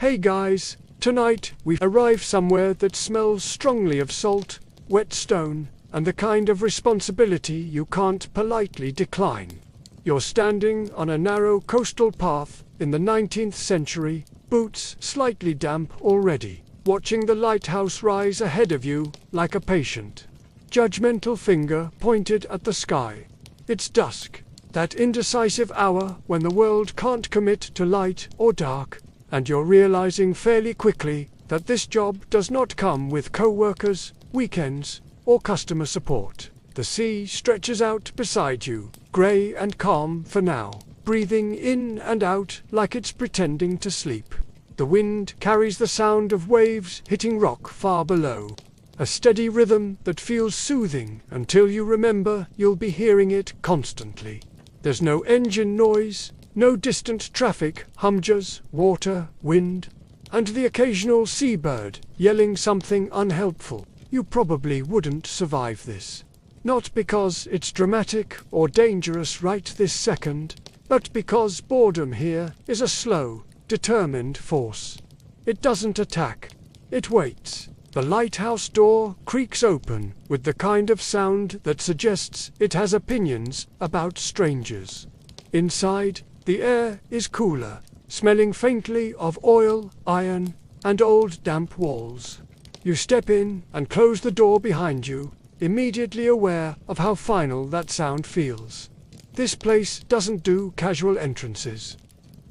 Hey guys, tonight we arrive somewhere that smells strongly of salt, wet stone, and the kind of responsibility you can't politely decline. You're standing on a narrow coastal path in the 19th century, boots slightly damp already, watching the lighthouse rise ahead of you like a patient, judgmental finger pointed at the sky. It's dusk, that indecisive hour when the world can't commit to light or dark, and you're realizing fairly quickly that this job does not come with co-workers, weekends, or customer support. The sea stretches out beside you, grey and calm for now, breathing in and out like it's pretending to sleep. The wind carries the sound of waves hitting rock far below, a steady rhythm that feels soothing until you remember you'll be hearing it constantly. There's no engine noise, no distant traffic, hums, water, wind, and the occasional seabird yelling something unhelpful. You probably wouldn't survive this. Not because it's dramatic or dangerous right this second, but because boredom here is a slow, determined force. It doesn't attack, it waits. The lighthouse door creaks open with the kind of sound that suggests it has opinions about strangers. Inside, the air is cooler, smelling faintly of oil, iron, and old damp walls. You step in and close the door behind you, immediately aware of how final that sound feels. This place doesn't do casual entrances.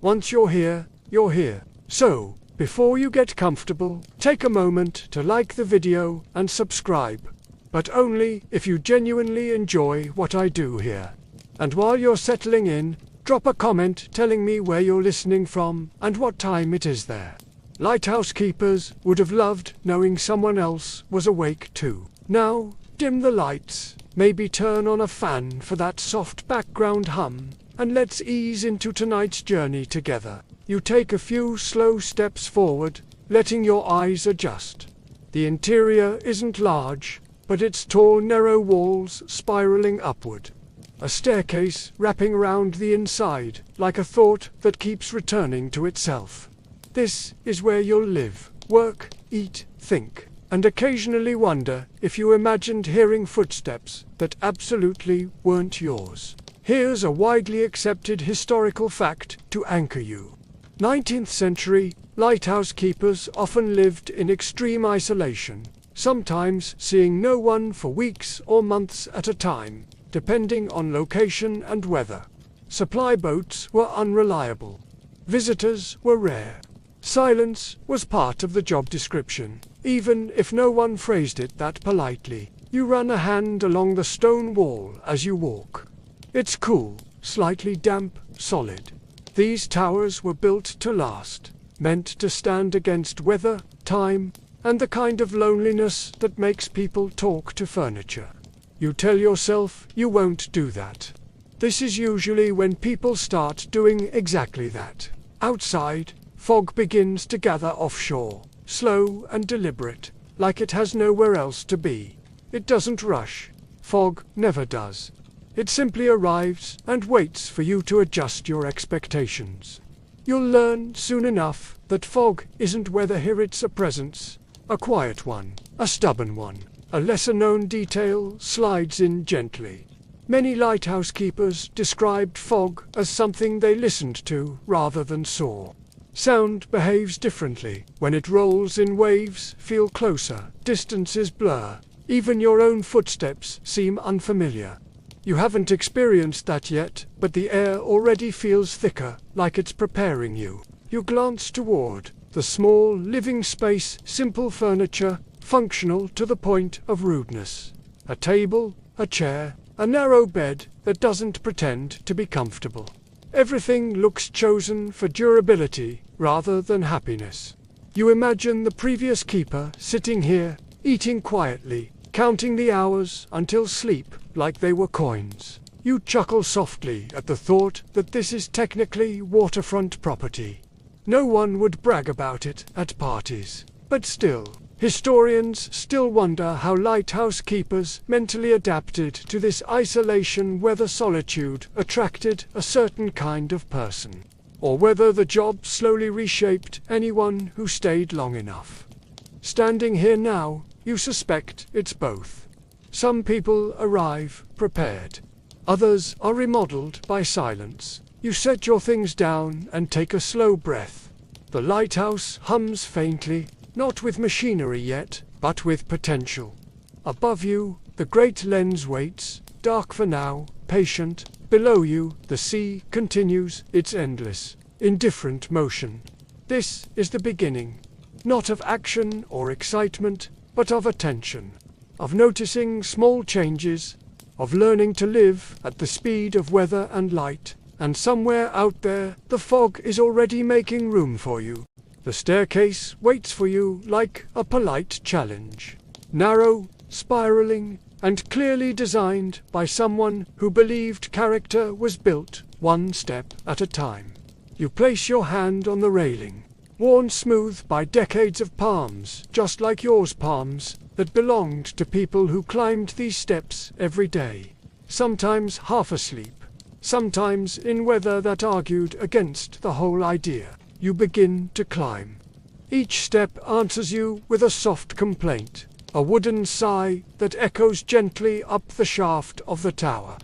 Once you're here, you're here. So, before you get comfortable, take a moment to like the video and subscribe, but only if you genuinely enjoy what I do here. And while you're settling in, drop a comment telling me where you're listening from and what time it is there. Lighthouse keepers would have loved knowing someone else was awake too. Now, dim the lights, maybe turn on a fan for that soft background hum, and let's ease into tonight's journey together. You take a few slow steps forward, letting your eyes adjust. The interior isn't large, but its tall, narrow walls spiraling upward. A staircase wrapping around the inside, like a thought that keeps returning to itself. This is where you'll live, work, eat, think, and occasionally wonder if you imagined hearing footsteps that absolutely weren't yours. Here's a widely accepted historical fact to anchor you. 19th century, lighthouse keepers often lived in extreme isolation, sometimes seeing no one for weeks or months at a time, depending on location and weather. Supply boats were unreliable. Visitors were rare. Silence was part of the job description, even if no one phrased it that politely. You run a hand along the stone wall as you walk. It's cool, slightly damp, solid. These towers were built to last, meant to stand against weather, time, and the kind of loneliness that makes people talk to furniture. You tell yourself you won't do that. This is usually when people start doing exactly that. Outside, fog begins to gather offshore, slow and deliberate, like it has nowhere else to be. It doesn't rush. Fog never does. It simply arrives and waits for you to adjust your expectations. You'll learn soon enough that fog isn't weather here, it's a presence, a quiet one, a stubborn one. A lesser-known detail slides in gently. Many lighthouse keepers described fog as something they listened to rather than saw. Sound behaves differently. When it rolls in waves, feel closer, distances blur. Even your own footsteps seem unfamiliar. You haven't experienced that yet, but the air already feels thicker, like it's preparing you. You glance toward the small, living space, simple furniture, functional to the point of rudeness. A table, a chair, a narrow bed that doesn't pretend to be comfortable. Everything looks chosen for durability rather than happiness. You imagine the previous keeper sitting here, eating quietly, counting the hours until sleep like they were coins. You chuckle softly at the thought that this is technically waterfront property. No one would brag about it at parties, but still, historians still wonder how lighthouse keepers mentally adapted to this isolation, whether solitude attracted a certain kind of person. or whether the job slowly reshaped anyone who stayed long enough. Standing here now, you suspect it's both. Some people arrive prepared. Others are remodeled by silence. You set your things down and take a slow breath. The lighthouse hums faintly, not with machinery yet, but with potential. Above you, the great lens waits, dark for now, patient. Below you, the sea continues its endless, indifferent motion. This is the beginning, not of action or excitement, but of attention, of noticing small changes, of learning to live at the speed of weather and light. And somewhere out there, the fog is already making room for you. The staircase waits for you like a polite challenge. Narrow, spiraling, and clearly designed by someone who believed character was built one step at a time. You place your hand on the railing, worn smooth by decades of palms, just like yours palms, that belonged to people who climbed these steps every day, sometimes half asleep, sometimes in weather that argued against the whole idea. You begin to climb. Each step answers you with a soft complaint, a wooden sigh that echoes gently up the shaft of the tower.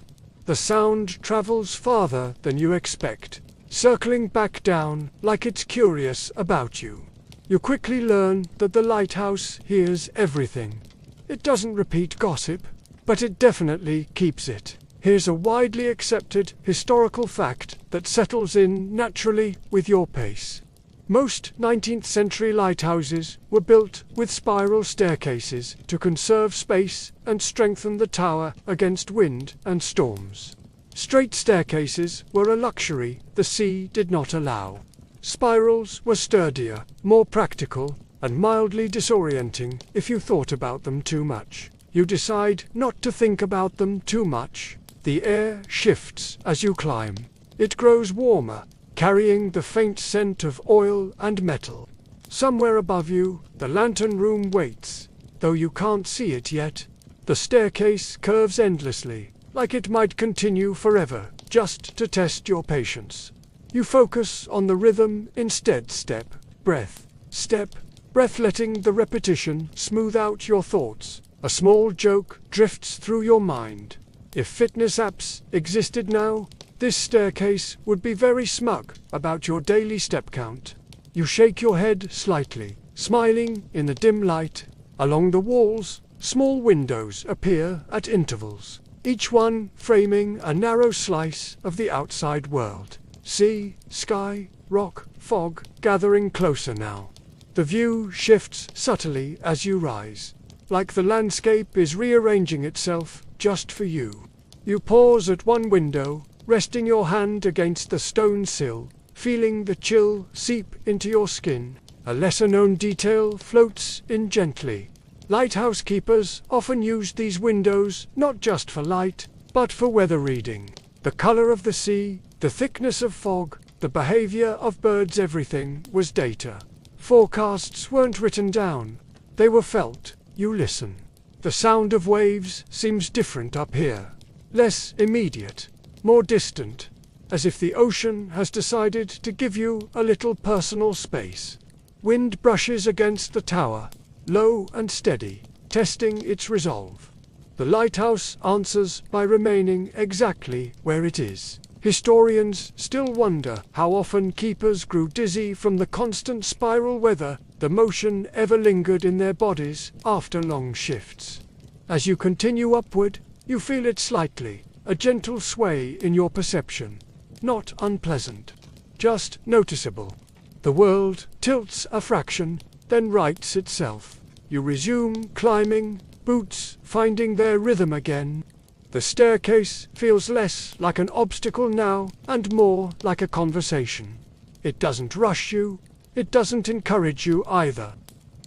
The sound travels farther than you expect, circling back down like it's curious about you. You quickly learn that the lighthouse hears everything. It doesn't repeat gossip, but it definitely keeps it. Here's a widely accepted historical fact that settles in naturally with your pace. Most 19th-century lighthouses were built with spiral staircases to conserve space and strengthen the tower against wind and storms. Straight staircases were a luxury the sea did not allow. Spirals were sturdier, more practical, and mildly disorienting if you thought about them too much. You decide not to think about them too much. The air shifts as you climb. It grows warmer, carrying the faint scent of oil and metal. Somewhere above you, the lantern room waits, though you can't see it yet. The staircase curves endlessly, like it might continue forever, just to test your patience. You focus on the rhythm instead. Step, breath, step, breath, letting the repetition smooth out your thoughts. A small joke drifts through your mind. If fitness apps existed now, this staircase would be very smug about your daily step count. You shake your head slightly, smiling in the dim light. Along the walls, small windows appear at intervals, each one framing a narrow slice of the outside world. Sea, sky, rock, fog, gathering closer now. The view shifts subtly as you rise, like the landscape is rearranging itself just for you. You pause at one window, resting your hand against the stone sill, feeling the chill seep into your skin. A lesser-known detail floats in gently. Lighthouse keepers often used these windows not just for light, but for weather reading. The color of the sea, the thickness of fog, the behavior of birds, everything was data. Forecasts weren't written down, they were felt. You listen. The sound of waves seems different up here. Less immediate, more distant, as if the ocean has decided to give you a little personal space. Wind brushes against the tower, low and steady, testing its resolve. The lighthouse answers by remaining exactly where it is. Historians still wonder how often keepers grew dizzy from the constant spiral, whether the motion ever lingered in their bodies after long shifts. As you continue upward, you feel it slightly, a gentle sway in your perception. Not unpleasant, just noticeable. The world tilts a fraction, then rights itself. You resume climbing, boots finding their rhythm again. The staircase feels less like an obstacle now and more like a conversation. It doesn't rush you, it doesn't encourage you either.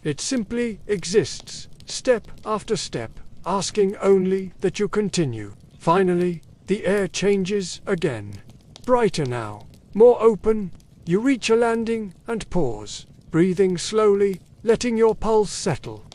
It simply exists, step after step, asking only that you continue. Finally, the air changes again. Brighter now, more open. You reach a landing and pause, breathing slowly, letting your pulse settle.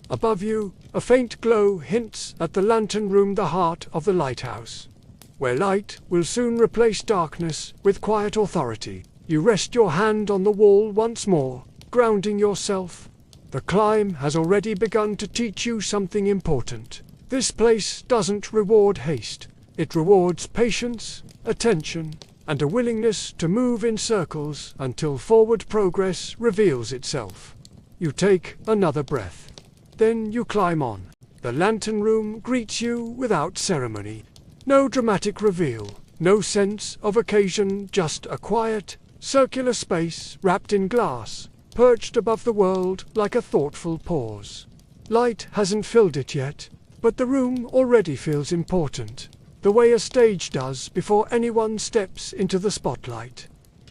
Above you, a faint glow hints at the lantern room, the heart of the lighthouse, where light will soon replace darkness with quiet authority. You rest your hand on the wall once more, grounding yourself. The climb has already begun to teach you something important. This place doesn't reward haste. It rewards patience, attention, and a willingness to move in circles until forward progress reveals itself. You take another breath. Then you climb on. The lantern room greets you without ceremony. No dramatic reveal, no sense of occasion, just a quiet, circular space wrapped in glass, perched above the world like a thoughtful pause. Light hasn't filled it yet, but the room already feels important, the way a stage does before anyone steps into the spotlight.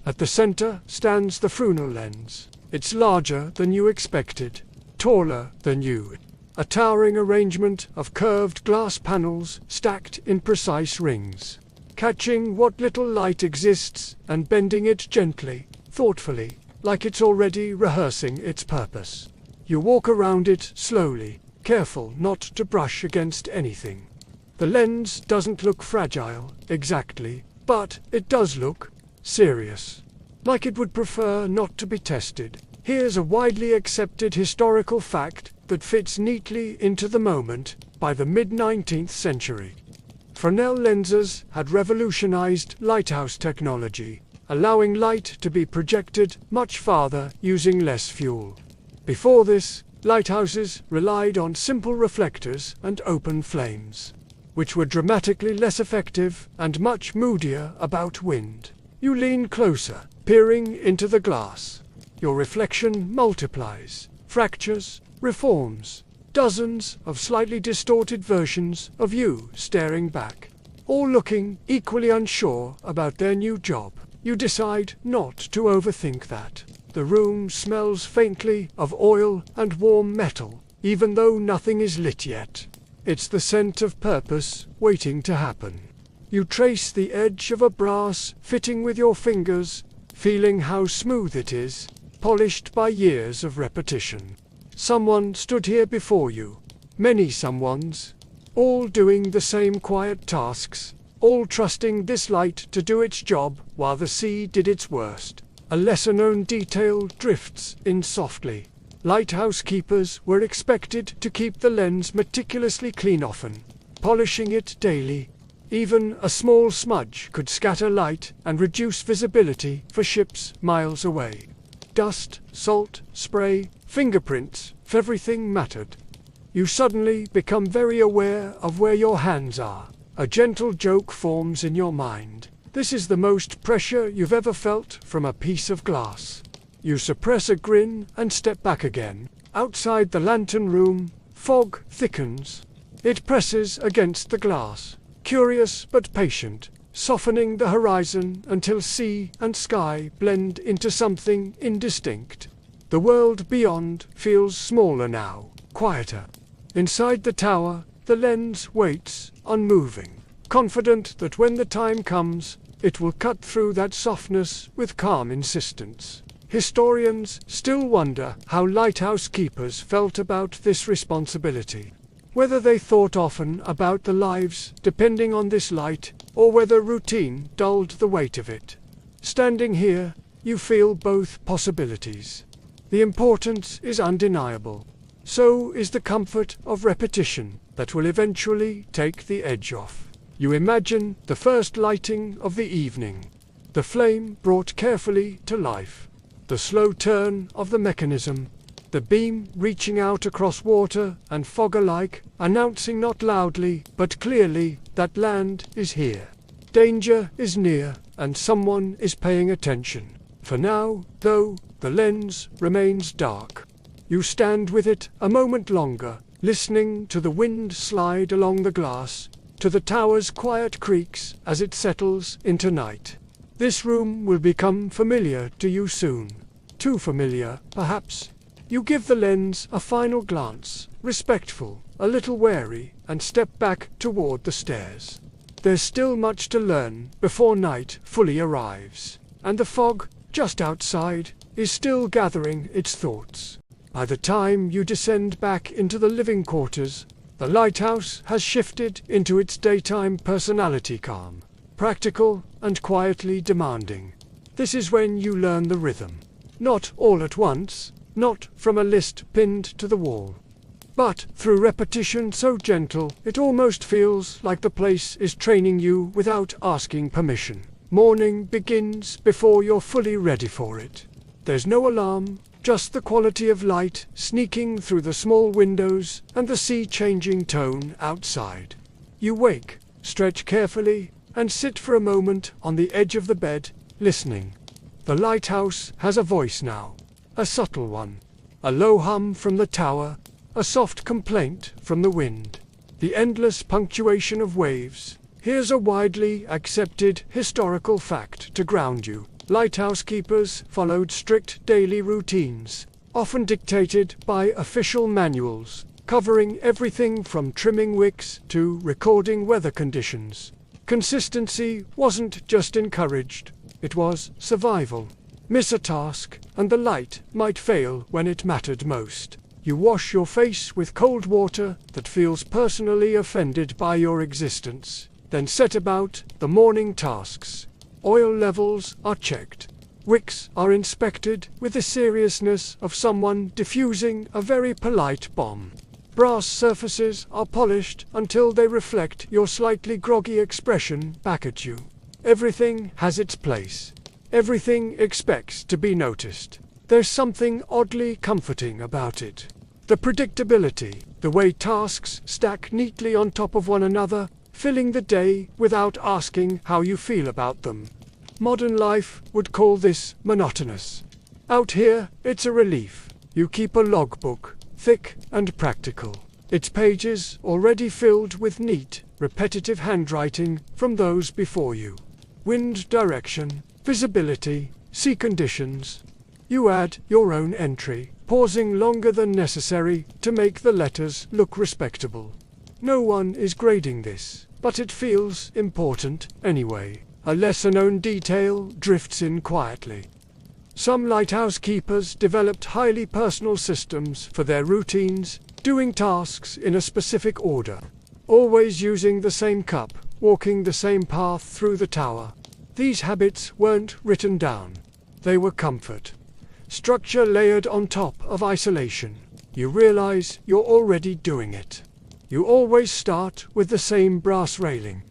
At the center stands the Fresnel lens. It's larger than you expected, taller than you. A towering arrangement of curved glass panels stacked in precise rings, catching what little light exists and bending it gently, thoughtfully, like it's already rehearsing its purpose. You walk around it slowly, careful not to brush against anything. The lens doesn't look fragile, exactly, but it does look serious. Like it would prefer not to be tested. Here's a widely accepted historical fact that fits neatly into the moment. By the mid-19th century, Fresnel lenses had revolutionized lighthouse technology, allowing light to be projected much farther using less fuel. Before this, lighthouses relied on simple reflectors and open flames, which were dramatically less effective and much moodier about wind. You lean closer, peering into the glass. Your reflection multiplies, fractures, reforms. Dozens of slightly distorted versions of you staring back, all looking equally unsure about their new job. You decide not to overthink that. The room smells faintly of oil and warm metal, even though nothing is lit yet. It's the scent of purpose waiting to happen. You trace the edge of a brass fitting with your fingers, feeling how smooth it is, polished by years of repetition. Someone stood here before you, many someones, all doing the same quiet tasks, all trusting this light to do its job while the sea did its worst. A lesser-known detail drifts in softly. Lighthouse keepers were expected to keep the lens meticulously clean often, polishing it daily. Even a small smudge could scatter light and reduce visibility for ships miles away. Dust, salt, spray, fingerprints, everything mattered. You suddenly become very aware of where your hands are. A gentle joke forms in your mind. This is the most pressure you've ever felt from a piece of glass. You suppress a grin and step back again. Outside the lantern room, fog thickens. It presses against the glass, curious but patient, softening the horizon until sea and sky blend into something indistinct. The world beyond feels smaller now, quieter. Inside the tower, the lens waits, unmoving, confident that when the time comes, it will cut through that softness with calm insistence. Historians still wonder how lighthouse keepers felt about this responsibility. Whether they thought often about the lives depending on this light, or whether routine dulled the weight of it. Standing here, you feel both possibilities. The importance is undeniable. So is the comfort of repetition that will eventually take the edge off. You imagine the first lighting of the evening, the flame brought carefully to life, the slow turn of the mechanism, the beam reaching out across water and fog alike, announcing not loudly but clearly that land is here. Danger is near, and someone is paying attention. For now, though, the lens remains dark. You stand with it a moment longer, listening to the wind slide along the glass, to the tower's quiet creaks as it settles into night. This room will become familiar to you soon. Too familiar, perhaps. You give the lens a final glance, respectful, a little wary, and step back toward the stairs. There's still much to learn before night fully arrives, and the fog, just outside, is still gathering its thoughts. By the time you descend back into the living quarters, the lighthouse has shifted into its daytime personality, calm, practical, and quietly demanding. This is when you learn the rhythm. Not all at once, not from a list pinned to the wall, but through repetition so gentle it almost feels like the place is training you without asking permission. Morning begins before you're fully ready for it. There's no alarm, just the quality of light sneaking through the small windows and the sea changing tone outside. You wake, stretch carefully, and sit for a moment on the edge of the bed, listening. The lighthouse has a voice now, a subtle one. A low hum from the tower, a soft complaint from the wind. The endless punctuation of waves. Here's a widely accepted historical fact to ground you. Lighthouse keepers followed strict daily routines, often dictated by official manuals, covering everything from trimming wicks to recording weather conditions. Consistency wasn't just encouraged, it was survival. Miss a task, and the light might fail when it mattered most. You wash your face with cold water that feels personally offended by your existence, then set about the morning tasks. Oil levels are checked. Wicks are inspected with the seriousness of someone diffusing a very polite bomb. Brass surfaces are polished until they reflect your slightly groggy expression back at you. Everything has its place. Everything expects to be noticed. There's something oddly comforting about it. The predictability, the way tasks stack neatly on top of one another, filling the day without asking how you feel about them. Modern life would call this monotonous. Out here, it's a relief. You keep a logbook, thick and practical. Its pages already filled with neat, repetitive handwriting from those before you. Wind direction, visibility, sea conditions. You add your own entry, pausing longer than necessary to make the letters look respectable. No one is grading this, but it feels important anyway. A lesser-known detail drifts in quietly. Some lighthouse keepers developed highly personal systems for their routines, doing tasks in a specific order, always using the same cup, walking the same path through the tower. These habits weren't written down. They were comfort. Structure layered on top of isolation. You realize you're already doing it. You always start with the same brass railing.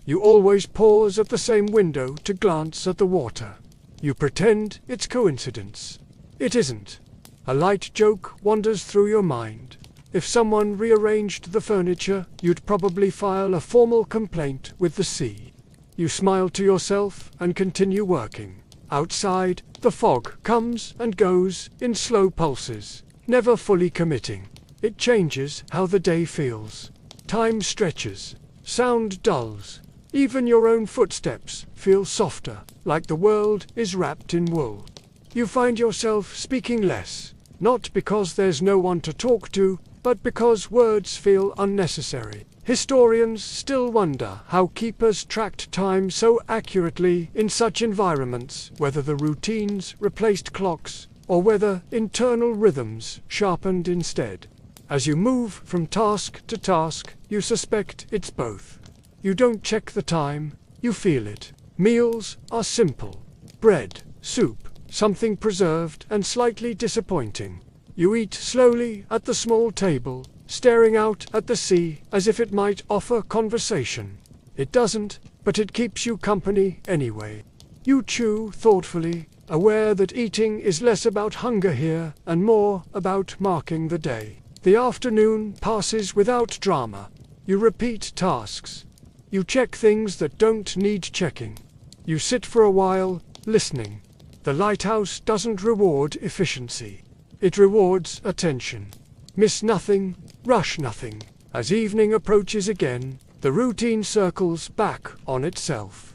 You always pause at the same window to glance at the water. You pretend it's coincidence. It isn't. A light joke wanders through your mind. If someone rearranged the furniture, you'd probably file a formal complaint with the sea. You smile to yourself and continue working. Outside, the fog comes and goes in slow pulses, never fully committing. It changes how the day feels. Time stretches. Sound dulls. Even your own footsteps feel softer, like the world is wrapped in wool. You find yourself speaking less, not because there's no one to talk to, but because words feel unnecessary. Historians still wonder how keepers tracked time so accurately in such environments, whether the routines replaced clocks, or whether internal rhythms sharpened instead. As you move from task to task, you suspect it's both. You don't check the time, you feel it. Meals are simple. Bread, soup, something preserved and slightly disappointing. You eat slowly at the small table, staring out at the sea as if it might offer conversation. It doesn't, but it keeps you company anyway. You chew thoughtfully, aware that eating is less about hunger here and more about marking the day. The afternoon passes without drama. You repeat tasks. You check things that don't need checking. You sit for a while, listening. The lighthouse doesn't reward efficiency. It rewards attention. Miss nothing, rush nothing. As evening approaches again, the routine circles back on itself.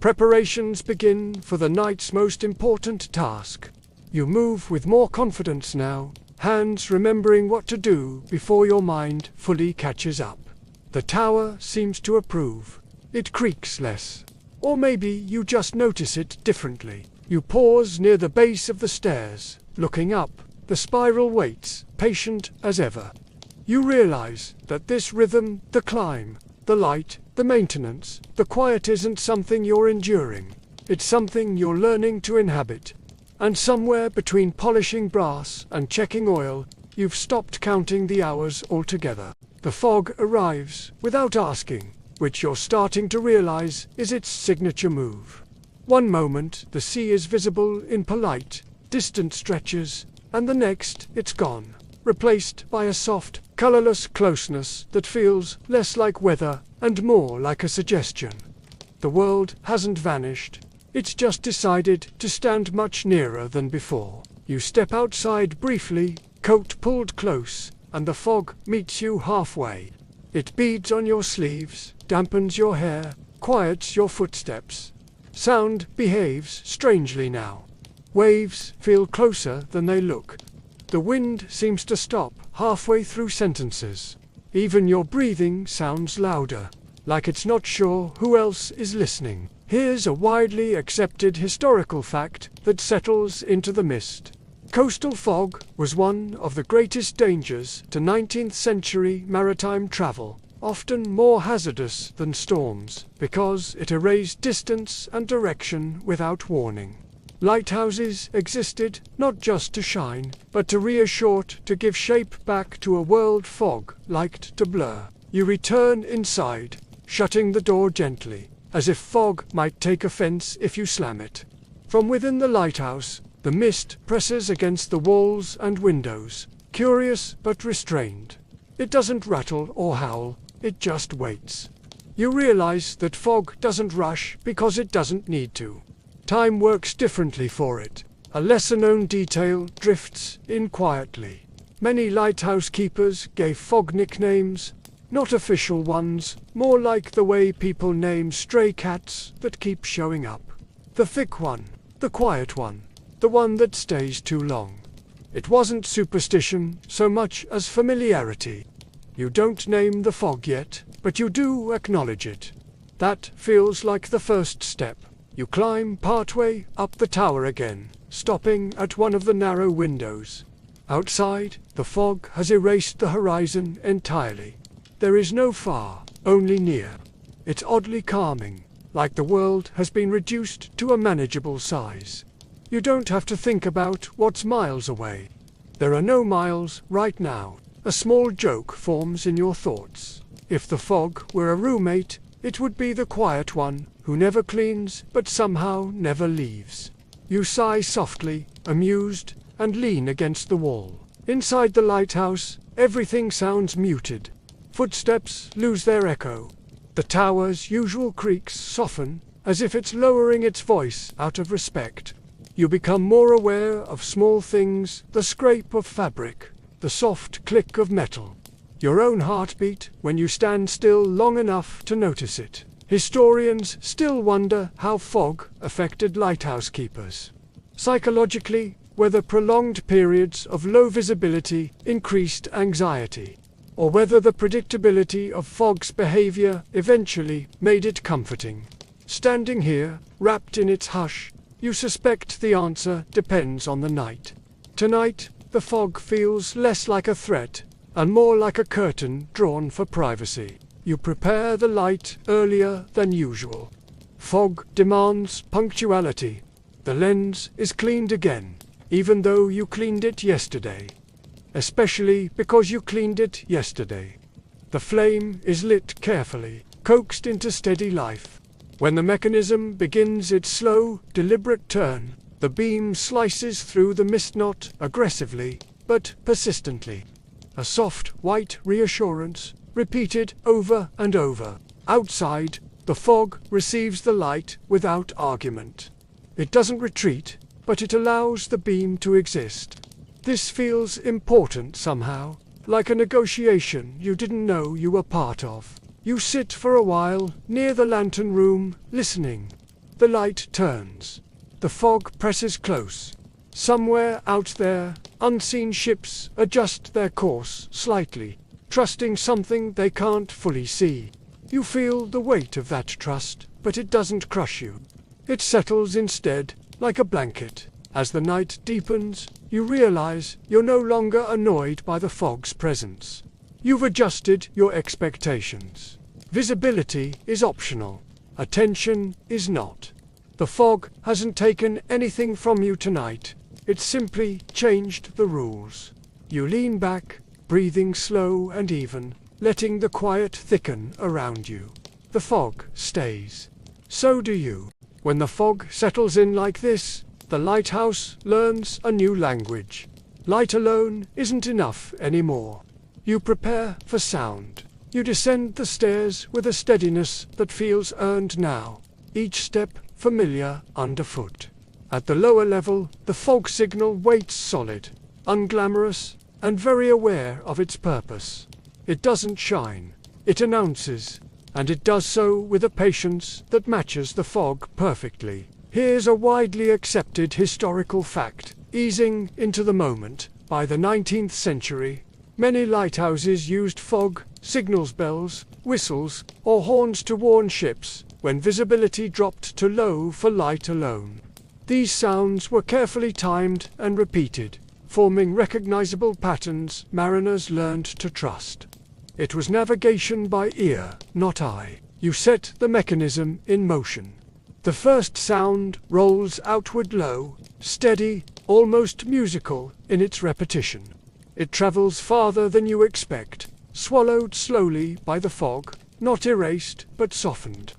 Preparations begin for the night's most important task. You move with more confidence now, hands remembering what to do before your mind fully catches up. The tower seems to approve. It creaks less. Or maybe you just notice it differently. You pause near the base of the stairs, looking up. The spiral waits, patient as ever. You realize that this rhythm, the climb, the light, the maintenance, the quiet isn't something you're enduring. It's something you're learning to inhabit. And somewhere between polishing brass and checking oil, you've stopped counting the hours altogether. The fog arrives without asking, which you're starting to realize is its signature move. One moment the sea is visible in polite, distant stretches, and the next it's gone, replaced by a soft, colorless closeness that feels less like weather and more like a suggestion. The world hasn't vanished. It's just decided to stand much nearer than before. You step outside briefly, coat pulled close, and the fog meets you halfway. It beads on your sleeves, dampens your hair, quiets your footsteps. Sound behaves strangely now. Waves feel closer than they look. The wind seems to stop halfway through sentences. Even your breathing sounds louder, like it's not sure who else is listening. Here's a widely accepted historical fact that settles into the mist. Coastal fog was one of the greatest dangers to 19th century maritime travel, often more hazardous than storms, because it erased distance and direction without warning. Lighthouses existed not just to shine, but to reassure, to give shape back to a world fog liked to blur. You return inside, shutting the door gently, as if fog might take offense if you slam it. From within the lighthouse, the mist presses against the walls and windows, curious but restrained. It doesn't rattle or howl, it just waits. You realize that fog doesn't rush because it doesn't need to. Time works differently for it. A lesser-known detail drifts in quietly. Many lighthouse keepers gave fog nicknames, not official ones, more like the way people name stray cats that keep showing up. The thick one, the quiet one, the one that stays too long. It wasn't superstition so much as familiarity. You don't name the fog yet, but you do acknowledge it. That feels like the first step. You climb partway up the tower again, stopping at one of the narrow windows. Outside, the fog has erased the horizon entirely. There is no far, only near. It's oddly calming, like the world has been reduced to a manageable size. You don't have to think about what's miles away. There are no miles right now. A small joke forms in your thoughts. If the fog were a roommate, it would be the quiet one, who never cleans but somehow never leaves. You sigh softly, amused, and lean against the wall. Inside the lighthouse, everything sounds muted. Footsteps lose their echo. The tower's usual creaks soften, as if it's lowering its voice out of respect. You become more aware of small things, the scrape of fabric, the soft click of metal. Your own heartbeat when you stand still long enough to notice it. Historians still wonder how fog affected lighthouse keepers. Psychologically, whether prolonged periods of low visibility increased anxiety, or whether the predictability of fog's behavior eventually made it comforting. Standing here, wrapped in its hush, you suspect the answer depends on the night. Tonight, the fog feels less like a threat and more like a curtain drawn for privacy. You prepare the light earlier than usual. Fog demands punctuality. The lens is cleaned again, even though you cleaned it yesterday. Especially because you cleaned it yesterday. The flame is lit carefully, coaxed into steady life. When the mechanism begins its slow, deliberate turn, the beam slices through the mist not aggressively, but persistently. A soft, white reassurance, repeated over and over. Outside, the fog receives the light without argument. It doesn't retreat, but it allows the beam to exist. This feels important somehow, like a negotiation you didn't know you were part of. You sit for a while near the lantern room, listening. The light turns. The fog presses close. Somewhere out there, unseen ships adjust their course slightly, trusting something they can't fully see. You feel the weight of that trust, but it doesn't crush you. It settles instead, like a blanket. As the night deepens, you realize you're no longer annoyed by the fog's presence. You've adjusted your expectations. Visibility is optional. Attention is not. The fog hasn't taken anything from you tonight. It's simply changed the rules. You lean back, breathing slow and even, letting the quiet thicken around you. The fog stays. So do you. When the fog settles in like this, the lighthouse learns a new language. Light alone isn't enough anymore. You prepare for sound. You descend the stairs with a steadiness that feels earned now, each step familiar underfoot. At the lower level, the fog signal waits solid, unglamorous, and very aware of its purpose. It doesn't shine. It announces, and it does so with a patience that matches the fog perfectly. Here's a widely accepted historical fact. Easing into the moment, by the 19th century, many lighthouses used fog, signals bells, whistles, or horns to warn ships when visibility dropped to low for light alone. These sounds were carefully timed and repeated, forming recognizable patterns mariners learned to trust. It was navigation by ear, not eye. You set the mechanism in motion. The first sound rolls outward low, steady, almost musical in its repetition. It travels farther than you expect, swallowed slowly by the fog, not erased but softened.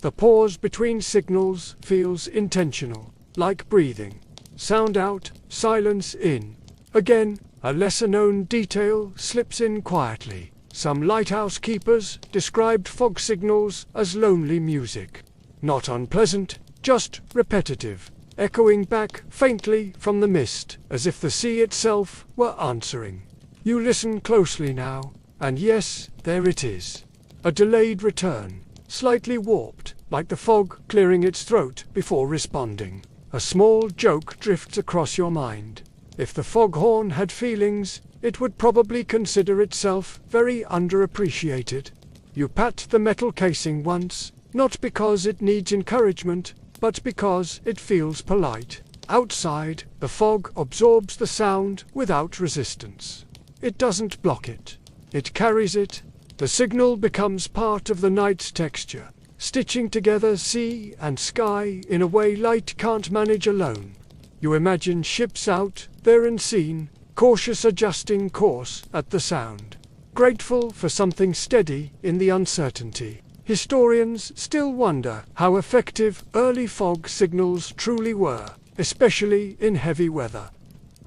The pause between signals feels intentional, like breathing. Sound out, silence in. Again, a lesser-known detail slips in quietly. Some lighthouse keepers described fog signals as lonely music. Not unpleasant, just repetitive, echoing back faintly from the mist, as if the sea itself were answering. You listen closely now, and yes, there it is. A delayed return, slightly warped, like the fog clearing its throat before responding. A small joke drifts across your mind. If the foghorn had feelings, it would probably consider itself very underappreciated. You pat the metal casing once, not because it needs encouragement, but because it feels polite. Outside, the fog absorbs the sound without resistance. It doesn't block it. It carries it. The signal becomes part of the night's texture, stitching together sea and sky in a way light can't manage alone. You imagine ships out there unseen, cautious adjusting course at the sound, grateful for something steady in the uncertainty. Historians still wonder how effective early fog signals truly were, especially in heavy weather.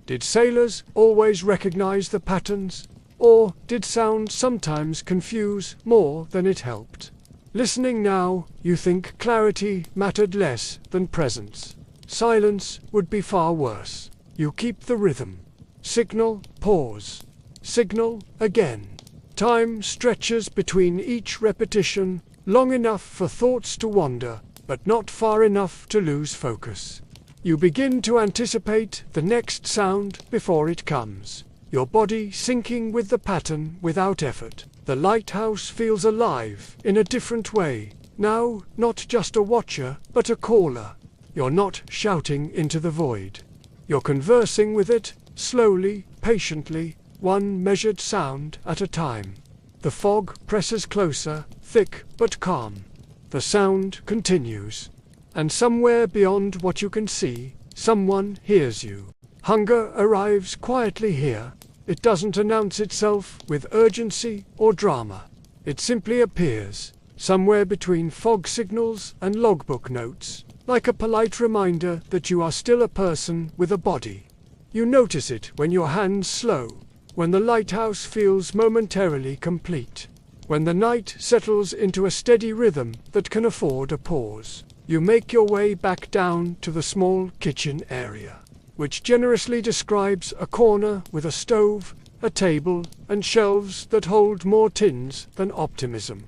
Did sailors always recognize the patterns, or did sound sometimes confuse more than it helped? Listening now, you think clarity mattered less than presence. Silence would be far worse. You keep the rhythm. Signal, pause. Signal, again. Time stretches between each repetition, long enough for thoughts to wander, but not far enough to lose focus. You begin to anticipate the next sound before it comes, your body syncing with the pattern without effort. The lighthouse feels alive in a different way, now not just a watcher, but a caller. You're not shouting into the void. You're conversing with it, slowly, patiently, one measured sound at a time. The fog presses closer, thick but calm. The sound continues. And somewhere beyond what you can see, someone hears you. Hunger arrives quietly here. It doesn't announce itself with urgency or drama. It simply appears, somewhere between fog signals and logbook notes, like a polite reminder that you are still a person with a body. You notice it when your hands slow, when the lighthouse feels momentarily complete, when the night settles into a steady rhythm that can afford a pause. You make your way back down to the small kitchen area, which generously describes a corner with a stove, a table, and shelves that hold more tins than optimism.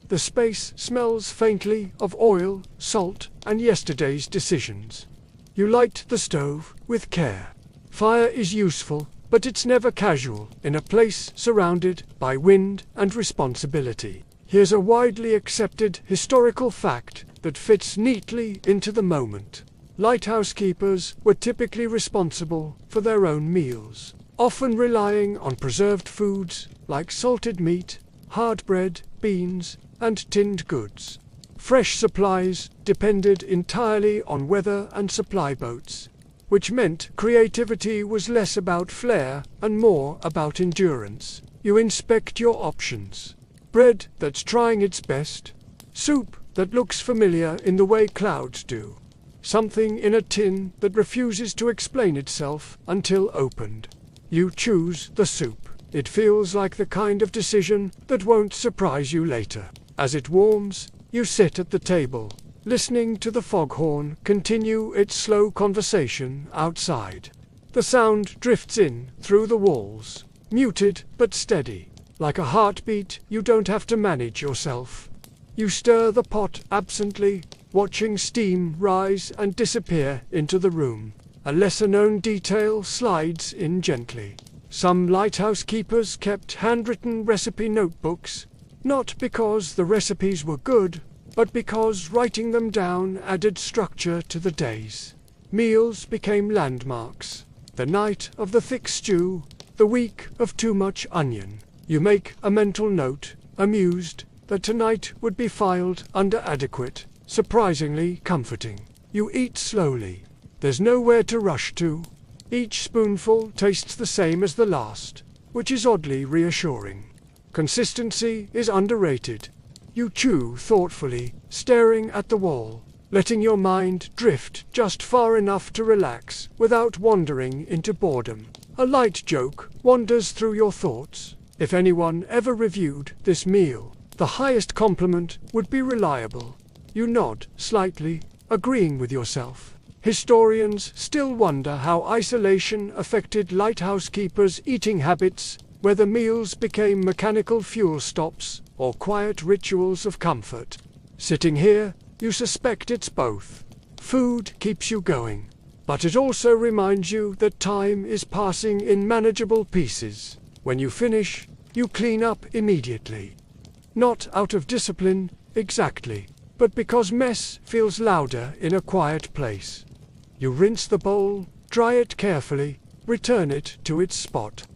The space smells faintly of oil, salt, and yesterday's decisions. You light the stove with care. Fire is useful, but it's never casual in a place surrounded by wind and responsibility. Here's a widely accepted historical fact that fits neatly into the moment. Lighthouse keepers were typically responsible for their own meals, often relying on preserved foods like salted meat, hard bread, beans, and tinned goods. Fresh supplies depended entirely on weather and supply boats, which meant creativity was less about flair and more about endurance. You inspect your options. Bread that's trying its best. Soup that looks familiar in the way clouds do. Something in a tin that refuses to explain itself until opened. You choose the soup. It feels like the kind of decision that won't surprise you later. As it warms, you sit at the table, listening to the foghorn continue its slow conversation outside. The sound drifts in through the walls, muted but steady. Like a heartbeat you don't have to manage yourself. You stir the pot absently, watching steam rise and disappear into the room. A lesser-known detail slides in gently. Some lighthouse keepers kept handwritten recipe notebooks, not because the recipes were good, but because writing them down added structure to the days. Meals became landmarks. The night of the thick stew, the week of too much onion. You make a mental note, amused, that tonight would be filed under adequate, surprisingly comforting. You eat slowly. There's nowhere to rush to. Each spoonful tastes the same as the last, which is oddly reassuring. Consistency is underrated. You chew thoughtfully, staring at the wall, letting your mind drift just far enough to relax without wandering into boredom. A light joke wanders through your thoughts. If anyone ever reviewed this meal, the highest compliment would be reliable. You nod slightly, agreeing with yourself. Historians still wonder how isolation affected lighthouse keepers' eating habits, whether meals became mechanical fuel stops or quiet rituals of comfort. Sitting here, you suspect it's both. Food keeps you going, but it also reminds you that time is passing in manageable pieces. When you finish, you clean up immediately. Not out of discipline, exactly, but because mess feels louder in a quiet place. You rinse the bowl, dry it carefully, return it to its spot.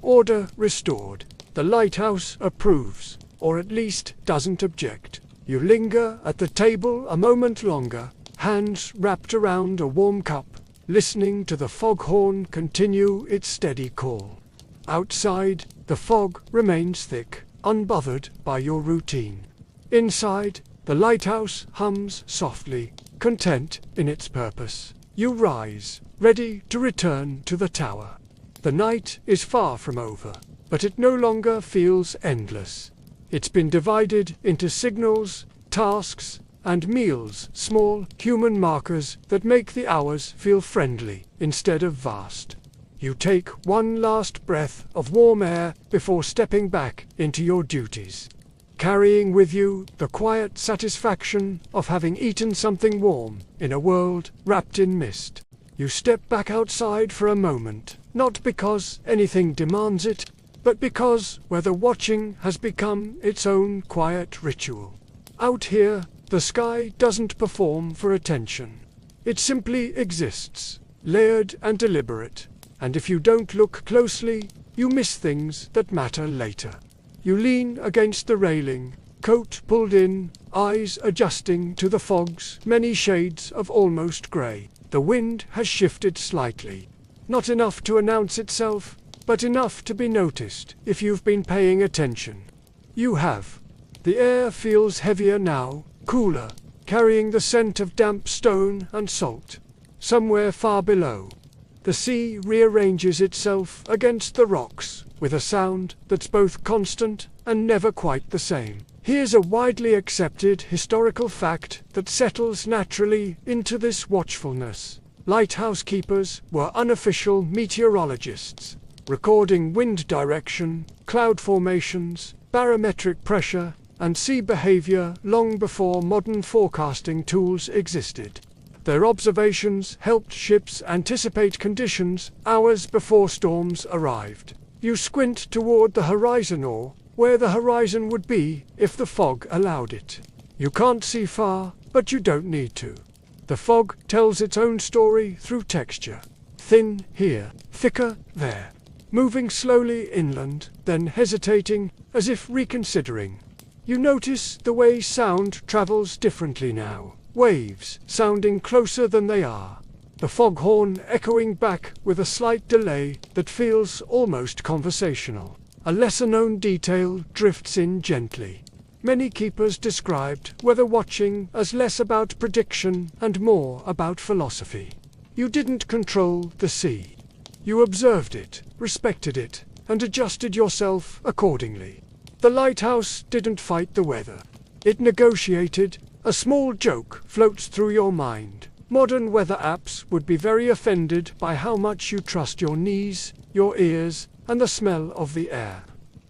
Order restored. The lighthouse approves, or at least doesn't object. You linger at the table a moment longer, hands wrapped around a warm cup, listening to the foghorn continue its steady call. Outside, the fog remains thick, unbothered by your routine. Inside, the lighthouse hums softly, content in its purpose. You rise, ready to return to the tower. The night is far from over, but it no longer feels endless. It's been divided into signals, tasks, and meals, small human markers that make the hours feel friendly instead of vast. You take one last breath of warm air before stepping back into your duties, carrying with you the quiet satisfaction of having eaten something warm in a world wrapped in mist. You step back outside for a moment, not because anything demands it, but because weather watching has become its own quiet ritual. Out here, the sky doesn't perform for attention. It simply exists, layered and deliberate, and if you don't look closely, you miss things that matter later. You lean against the railing, coat pulled in, eyes adjusting to the fog's many shades of almost grey. The wind has shifted slightly. Not enough to announce itself, but enough to be noticed if you've been paying attention. You have. The air feels heavier now, cooler, carrying the scent of damp stone and salt. Somewhere far below, the sea rearranges itself against the rocks with a sound that's both constant and never quite the same. Here's a widely accepted historical fact that settles naturally into this watchfulness. Lighthouse keepers were unofficial meteorologists, recording wind direction, cloud formations, barometric pressure, and sea behavior long before modern forecasting tools existed. Their observations helped ships anticipate conditions hours before storms arrived. You squint toward the horizon, or where the horizon would be if the fog allowed it. You can't see far, but you don't need to. The fog tells its own story through texture. Thin here, thicker there. Moving slowly inland, then hesitating, as if reconsidering. You notice the way sound travels differently now, waves sounding closer than they are. The foghorn echoing back with a slight delay that feels almost conversational. A lesser-known detail drifts in gently. Many keepers described weather watching as less about prediction and more about philosophy. You didn't control the sea. You observed it, respected it, and adjusted yourself accordingly. The lighthouse didn't fight the weather. It negotiated. A small joke floats through your mind. Modern weather apps would be very offended by how much you trust your knees, your ears, and the smell of the air.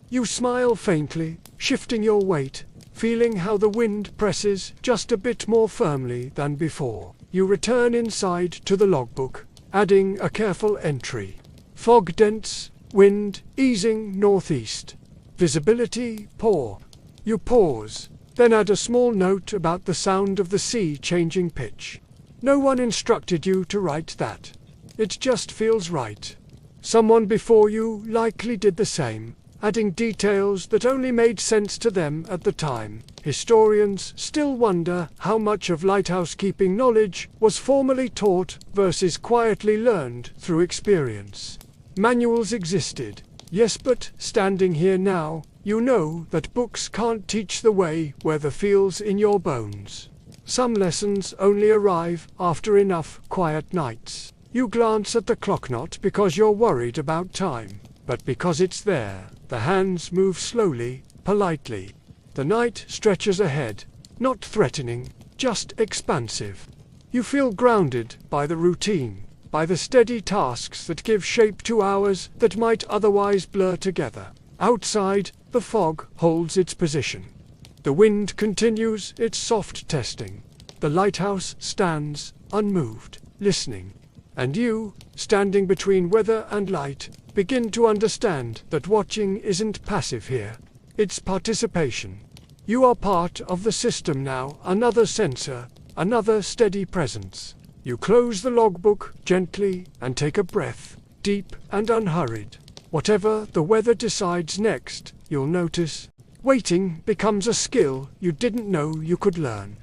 You smile faintly, shifting your weight, feeling how the wind presses just a bit more firmly than before. You return inside to the logbook, adding a careful entry. Fog dense, wind easing northeast. Visibility poor. You pause, then add a small note about the sound of the sea changing pitch. No one instructed you to write that. It just feels right. Someone before you likely did the same, adding details that only made sense to them at the time. Historians still wonder how much of lighthouse keeping knowledge was formally taught versus quietly learned through experience. Manuals existed, yes, but standing here now, you know that books can't teach the way weather feels in your bones. Some lessons only arrive after enough quiet nights. You glance at the clock not because you're worried about time, but because it's there. The hands move slowly, politely. The night stretches ahead, not threatening, just expansive. You feel grounded by the routine, by the steady tasks that give shape to hours that might otherwise blur together. Outside, the fog holds its position. The wind continues its soft testing. The lighthouse stands, unmoved, listening. And you, standing between weather and light, begin to understand that watching isn't passive here. It's participation. You are part of the system now, another sensor, another steady presence. You close the logbook gently and take a breath, deep and unhurried. Whatever the weather decides next, you'll notice. Waiting becomes a skill you didn't know you could learn.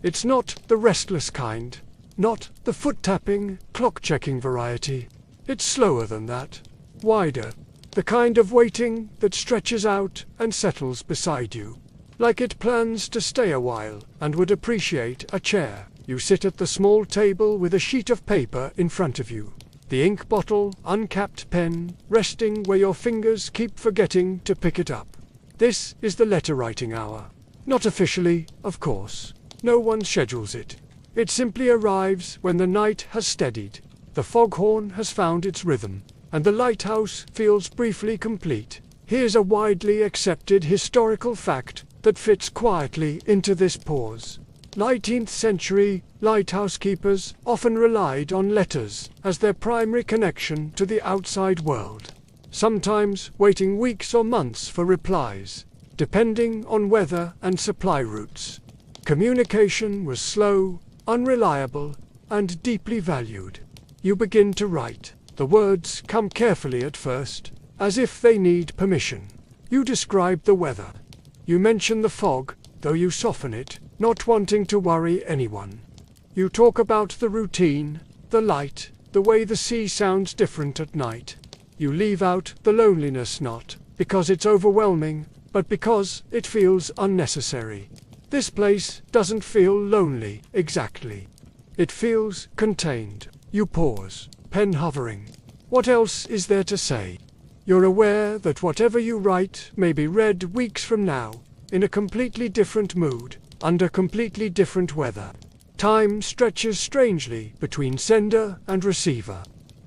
It's not the restless kind, not the foot-tapping, clock-checking variety. It's slower than that, wider, the kind of waiting that stretches out and settles beside you. Like it plans to stay a while and would appreciate a chair. You sit at the small table with a sheet of paper in front of you. The ink bottle, uncapped pen, resting where your fingers keep forgetting to pick it up. This is the letter-writing hour. Not officially, of course. No one schedules it. It simply arrives when the night has steadied, the foghorn has found its rhythm, and the lighthouse feels briefly complete. Here's a widely accepted historical fact that fits quietly into this pause. 19th century lighthouse keepers often relied on letters as their primary connection to the outside world, sometimes waiting weeks or months for replies, depending on weather and supply routes. Communication was slow, unreliable, and deeply valued. You begin to write. The words come carefully at first, as if they need permission. You describe the weather. You mention the fog, though you soften it, not wanting to worry anyone. You talk about the routine, the light, the way the sea sounds different at night. You leave out the loneliness not because it's overwhelming, but because it feels unnecessary. This place doesn't feel lonely, exactly. It feels contained. You pause, pen hovering. What else is there to say? You're aware that whatever you write may be read weeks from now, in a completely different mood, under completely different weather. Time stretches strangely between sender and receiver.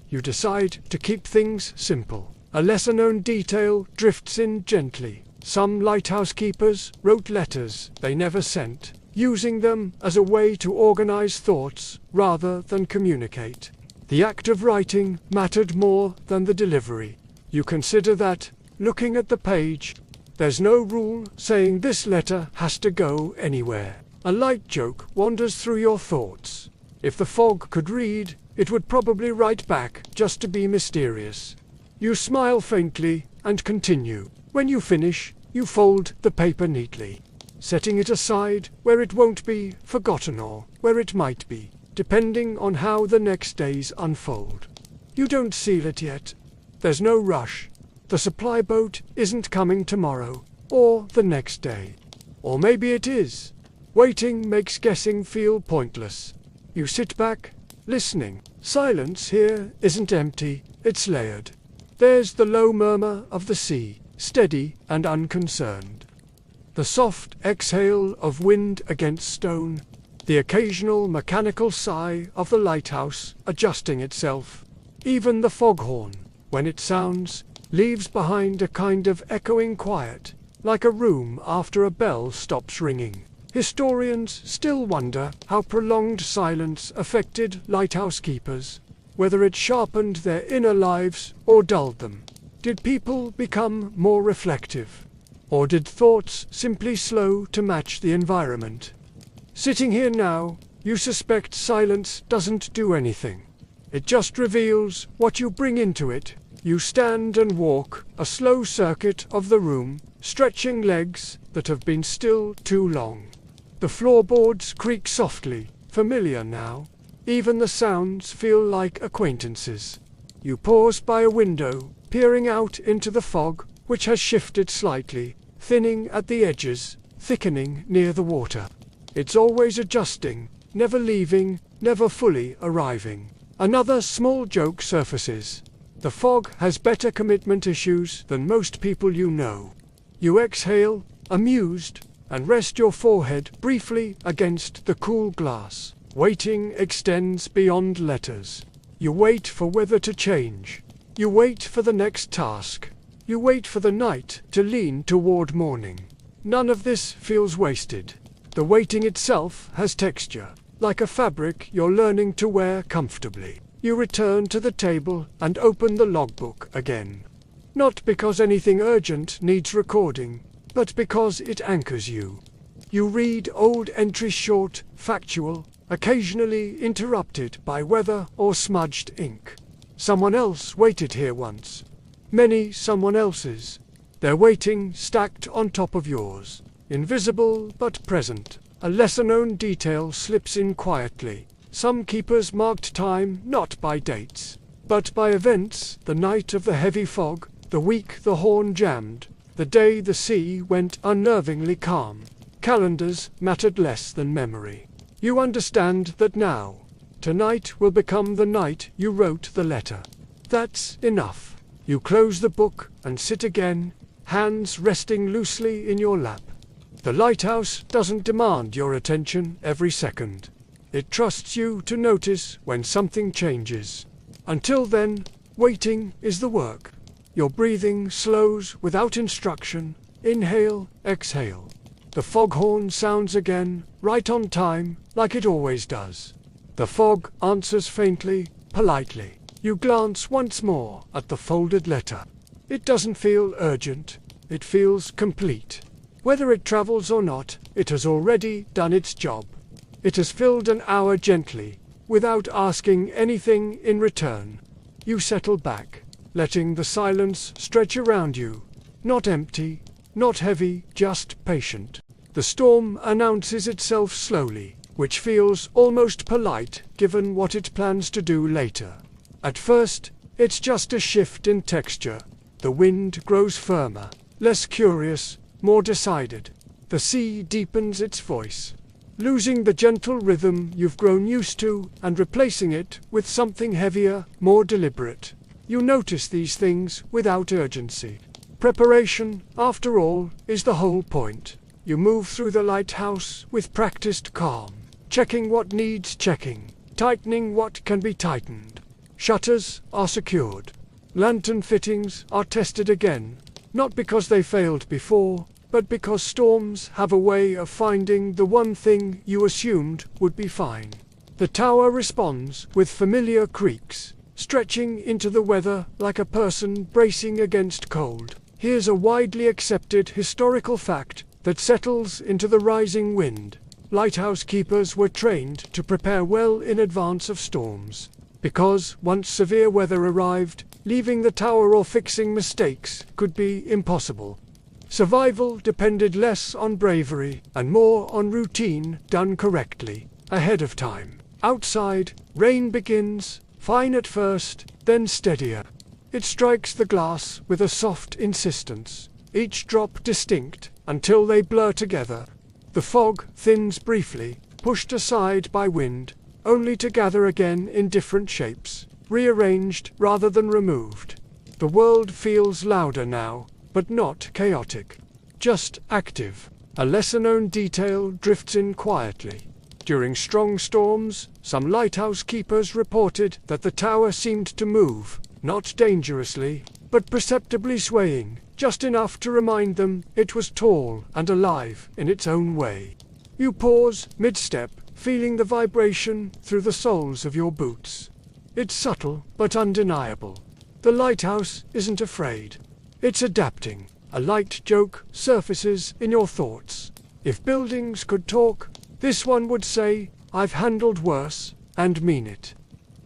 You decide to keep things simple. A lesser-known detail drifts in gently. Some lighthouse keepers wrote letters they never sent, using them as a way to organize thoughts rather than communicate. The act of writing mattered more than the delivery. You consider that, looking at the page, there's no rule saying this letter has to go anywhere. A light joke wanders through your thoughts. If the fog could read, it would probably write back just to be mysterious. You smile faintly and continue. When you finish, you fold the paper neatly. setting it aside where it won't be forgotten or where it might be, depending on how the next days unfold. You don't seal it yet. There's no rush. The supply boat isn't coming tomorrow, or the next day. Or maybe it is. Waiting makes guessing feel pointless. You sit back, listening. Silence here isn't empty, it's layered. There's the low murmur of the sea, steady and unconcerned. The soft exhale of wind against stone, the occasional mechanical sigh of the lighthouse adjusting itself. Even the foghorn, when it sounds, leaves behind a kind of echoing quiet, like a room after a bell stops ringing. Historians still wonder how prolonged silence affected lighthouse keepers, whether it sharpened their inner lives or dulled them. Did people become more reflective? Or did thoughts simply slow to match the environment? Sitting here now, you suspect silence doesn't do anything. It just reveals what you bring into it. You stand and walk a slow circuit of the room, stretching legs that have been still too long. The floorboards creak softly, familiar now. Even the sounds feel like acquaintances. You pause by a window, peering out into the fog, which has shifted slightly, thinning at the edges, thickening near the water. It's always adjusting, never leaving, never fully arriving. Another small joke surfaces. The fog has better commitment issues than most people you know. You exhale, amused, and rest your forehead briefly against the cool glass. Waiting extends beyond letters. You wait for weather to change. You wait for the next task. You wait for the night to lean toward morning. None of this feels wasted. The waiting itself has texture, like a fabric you're learning to wear comfortably. You return to the table and open the logbook again. Not because anything urgent needs recording, but because it anchors you. You read old entries, short, factual, occasionally interrupted by weather or smudged ink. Someone else waited here once. Many someone else's. Their waiting stacked on top of yours. Invisible but present. A lesser-known detail slips in quietly. Some keepers marked time not by dates, but by events: the night of the heavy fog, the week the horn jammed, the day the sea went unnervingly calm. Calendars mattered less than memory. You understand that now. Tonight will become the night you wrote the letter. That's enough. You close the book and sit again, hands resting loosely in your lap. The lighthouse doesn't demand your attention every second. It trusts you to notice when something changes. Until then, waiting is the work. Your breathing slows without instruction. Inhale, exhale. The foghorn sounds again, right on time, like it always does. The fog answers faintly, politely. You glance once more at the folded letter. It doesn't feel urgent. It feels complete. Whether it travels or not, it has already done its job. It has filled an hour gently, without asking anything in return. You settle back, letting the silence stretch around you. Not empty, not heavy, just patient. The storm announces itself slowly, which feels almost polite given what it plans to do later. At first, it's just a shift in texture. The wind grows firmer, less curious, more decided. The sea deepens its voice, losing the gentle rhythm you've grown used to and replacing it with something heavier, more deliberate. You notice these things without urgency. Preparation, after all, is the whole point. You move through the lighthouse with practiced calm, checking what needs checking, tightening what can be tightened. Shutters are secured. Lantern fittings are tested again, not because they failed before, but because storms have a way of finding the one thing you assumed would be fine. The tower responds with familiar creaks, stretching into the weather like a person bracing against cold. Here's a widely accepted historical fact that settles into the rising wind. Lighthouse keepers were trained to prepare well in advance of storms, because once severe weather arrived, leaving the tower or fixing mistakes could be impossible. Survival depended less on bravery and more on routine done correctly, ahead of time. Outside, rain begins, fine at first, then steadier. It strikes the glass with a soft insistence, each drop distinct, until they blur together. The fog thins briefly, pushed aside by wind, only to gather again in different shapes, rearranged rather than removed. The world feels louder now, but not chaotic. Just active. A lesser-known detail drifts in quietly. During strong storms, some lighthouse keepers reported that the tower seemed to move, not dangerously, but perceptibly swaying, just enough to remind them it was tall and alive in its own way. You pause mid-step, feeling the vibration through the soles of your boots. It's subtle, but undeniable. The lighthouse isn't afraid. It's adapting. A light joke surfaces in your thoughts. If buildings could talk, this one would say, "I've handled worse," and mean it.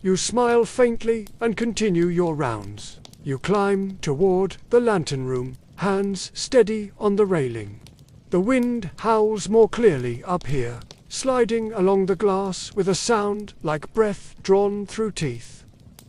You smile faintly and continue your rounds. You climb toward the lantern room, hands steady on the railing. The wind howls more clearly up here, sliding along the glass with a sound like breath drawn through teeth.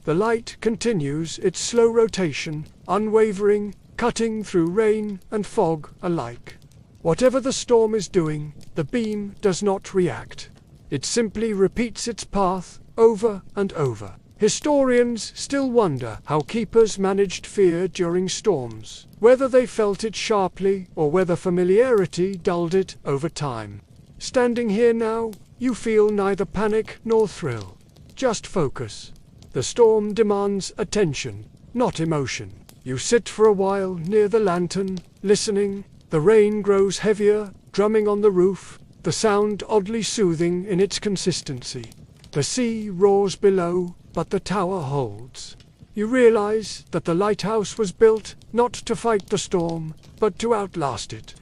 The light continues its slow rotation, unwavering, cutting through rain and fog alike. Whatever the storm is doing, the beam does not react. It simply repeats its path over and over. Historians still wonder how keepers managed fear during storms, whether they felt it sharply or whether familiarity dulled it over time. Standing here now, you feel neither panic nor thrill, just focus. The storm demands attention, not emotion. You sit for a while near the lantern, listening. The rain grows heavier, drumming on the roof, the sound oddly soothing in its consistency. The sea roars below, but the tower holds. You realize that the lighthouse was built not to fight the storm, but to outlast it.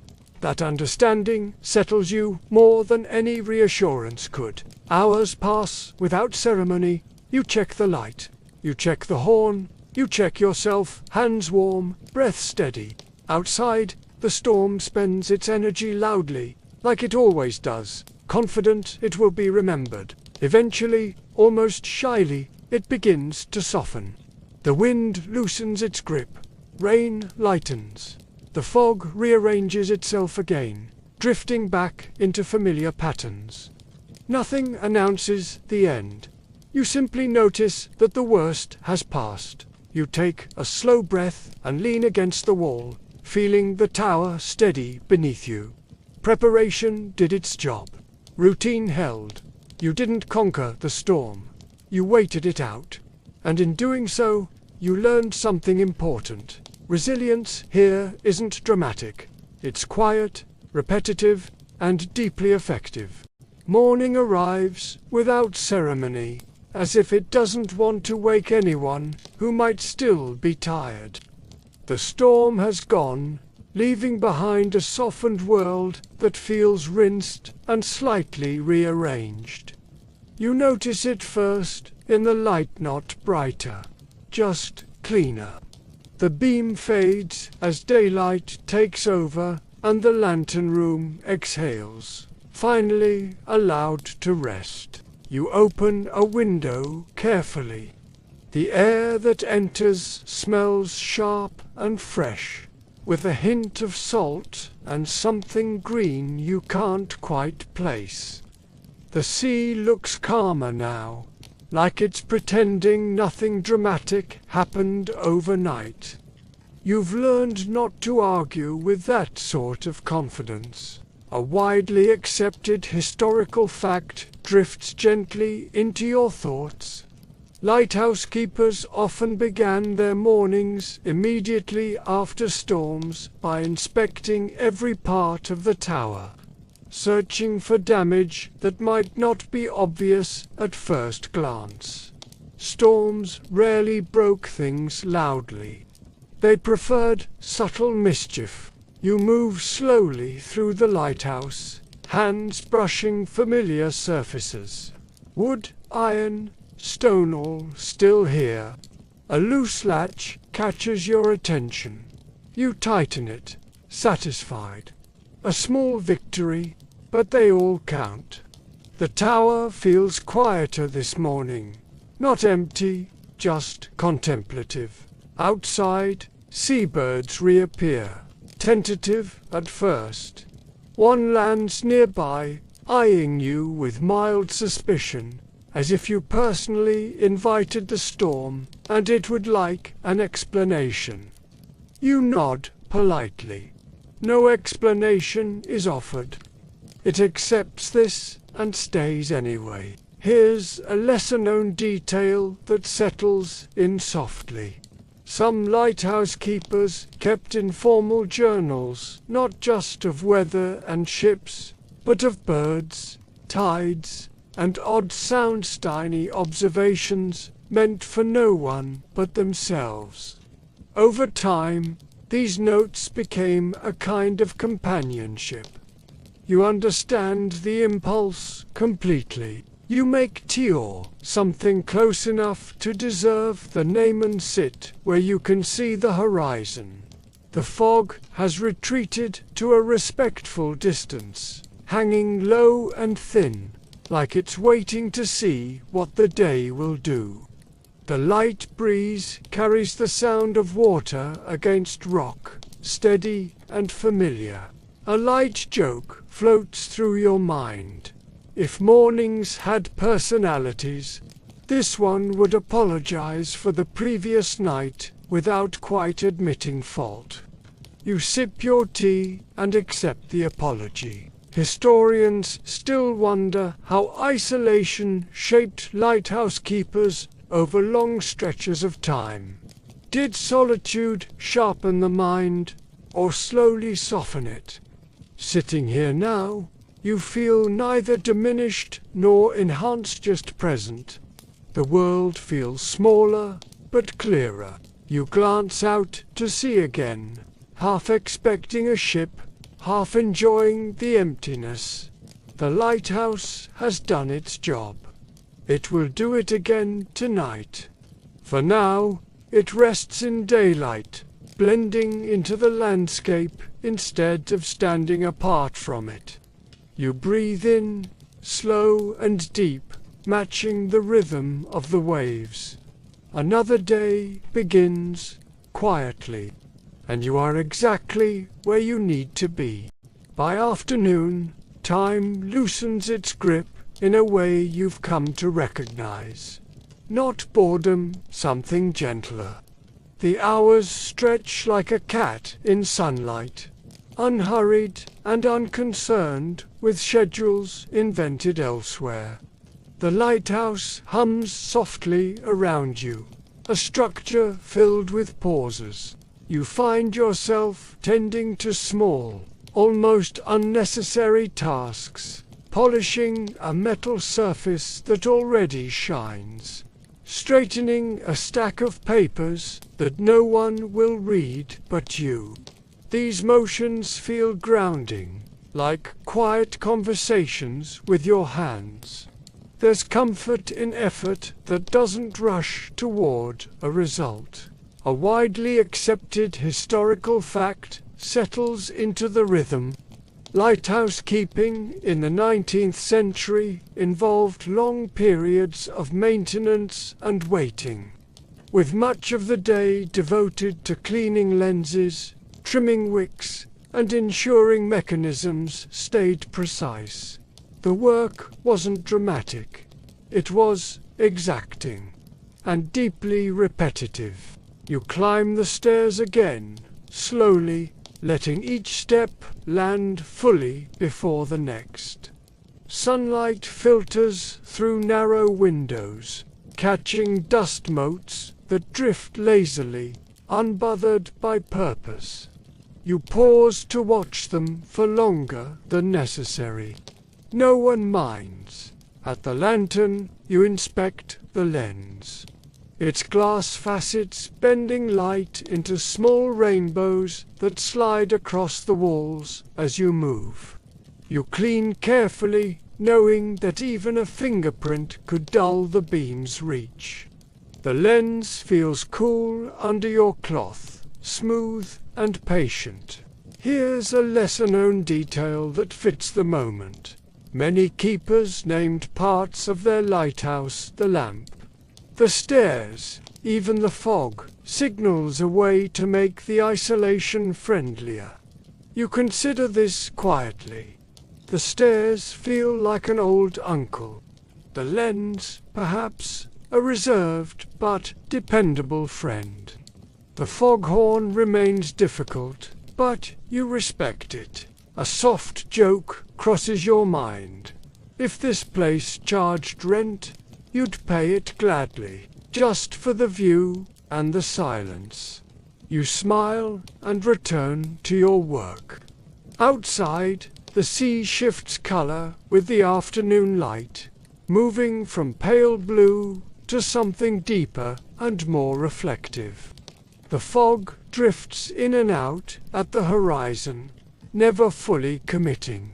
That understanding settles you more than any reassurance could. Hours pass without ceremony. You check the light. You check the horn. You check yourself, hands warm, breath steady. Outside, the storm spends its energy loudly, like it always does, confident it will be remembered. Eventually, almost shyly, it begins to soften. The wind loosens its grip. Rain lightens. The fog rearranges itself again, drifting back into familiar patterns. Nothing announces the end. You simply notice that the worst has passed. You take a slow breath and lean against the wall, feeling the tower steady beneath you. Preparation did its job. Routine held. You didn't conquer the storm. You waited it out. And in doing so, you learned something important. Resilience here isn't dramatic. It's quiet, repetitive, and deeply effective. Morning arrives without ceremony, as if it doesn't want to wake anyone who might still be tired. The storm has gone, leaving behind a softened world that feels rinsed and slightly rearranged. You notice it first in the light, not brighter, just cleaner. The beam fades as daylight takes over and the lantern room exhales, finally allowed to rest. You open a window carefully. The air that enters smells sharp and fresh, with a hint of salt and something green you can't quite place. The sea looks calmer now, like it's pretending nothing dramatic happened overnight. You've learned not to argue with that sort of confidence. A widely accepted historical fact drifts gently into your thoughts. Lighthouse keepers often began their mornings immediately after storms by inspecting every part of the tower, searching for damage that might not be obvious at first glance. Storms rarely broke things loudly. They preferred subtle mischief. You move slowly through the lighthouse, hands brushing familiar surfaces. Wood, iron, stone, all still here. A loose latch catches your attention. You tighten it, satisfied. A small victory, but they all count. The tower feels quieter this morning. Not empty, just contemplative. Outside, seabirds reappear, tentative at first. One lands nearby, eyeing you with mild suspicion, as if you personally invited the storm, and it would like an explanation. You nod politely. No explanation is offered. It accepts this and stays anyway. Here's a lesser-known detail that settles in softly. Some lighthouse keepers kept informal journals, not just of weather and ships, but of birds, tides, and odd soundstiny observations meant for no one but themselves. Over time, these notes became a kind of companionship. You understand the impulse completely. You make Tior something close enough to deserve the name and sit where you can see the horizon. The fog has retreated to a respectful distance, hanging low and thin, like it's waiting to see what the day will do. The light breeze carries the sound of water against rock, steady and familiar. A light joke floats through your mind. If mornings had personalities, this one would apologize for the previous night without quite admitting fault. You sip your tea and accept the apology. Historians still wonder how isolation shaped lighthouse keepers over long stretches of time. Did solitude sharpen the mind, or slowly soften it? Sitting here now, you feel neither diminished nor enhanced, just present. The world feels smaller, but clearer. You glance out to sea again, half expecting a ship, half enjoying the emptiness. The lighthouse has done its job. It will do it again tonight. For now, it rests in daylight, blending into the landscape instead of standing apart from it. You breathe in, slow and deep, matching the rhythm of the waves. Another day begins quietly, and you are exactly where you need to be. By afternoon, time loosens its grip in a way you've come to recognize. Not boredom, something gentler. The hours stretch like a cat in sunlight, unhurried and unconcerned with schedules invented elsewhere. The lighthouse hums softly around you, a structure filled with pauses. You find yourself tending to small, almost unnecessary tasks, polishing a metal surface that already shines, straightening a stack of papers that no one will read but you. These motions feel grounding, like quiet conversations with your hands. There's comfort in effort that doesn't rush toward a result. A widely accepted historical fact settles into the rhythm. Lighthouse keeping in the 19th century involved long periods of maintenance and waiting, with much of the day devoted to cleaning lenses, trimming wicks, and ensuring mechanisms stayed precise. The work wasn't dramatic. It was exacting and deeply repetitive. You climb the stairs again, slowly, letting each step land fully before the next. Sunlight filters through narrow windows, catching dust motes that drift lazily, unbothered by purpose. You pause to watch them for longer than necessary. No one minds. At the lantern, you inspect the lens. Its glass facets bending light into small rainbows that slide across the walls as you move. You clean carefully, knowing that even a fingerprint could dull the beam's reach. The lens feels cool under your cloth, smooth and patient. Here's a lesser-known detail that fits the moment. Many keepers named parts of their lighthouse the lamp. The stairs, even the fog, signals a way to make the isolation friendlier. You consider this quietly. The stairs feel like an old uncle. The lens, perhaps, a reserved but dependable friend. The foghorn remains difficult, but you respect it. A soft joke crosses your mind. If this place charged rent, you'd pay it gladly, just for the view and the silence. You smile and return to your work. Outside, the sea shifts color with the afternoon light, moving from pale blue to something deeper and more reflective. The fog drifts in and out at the horizon, never fully committing.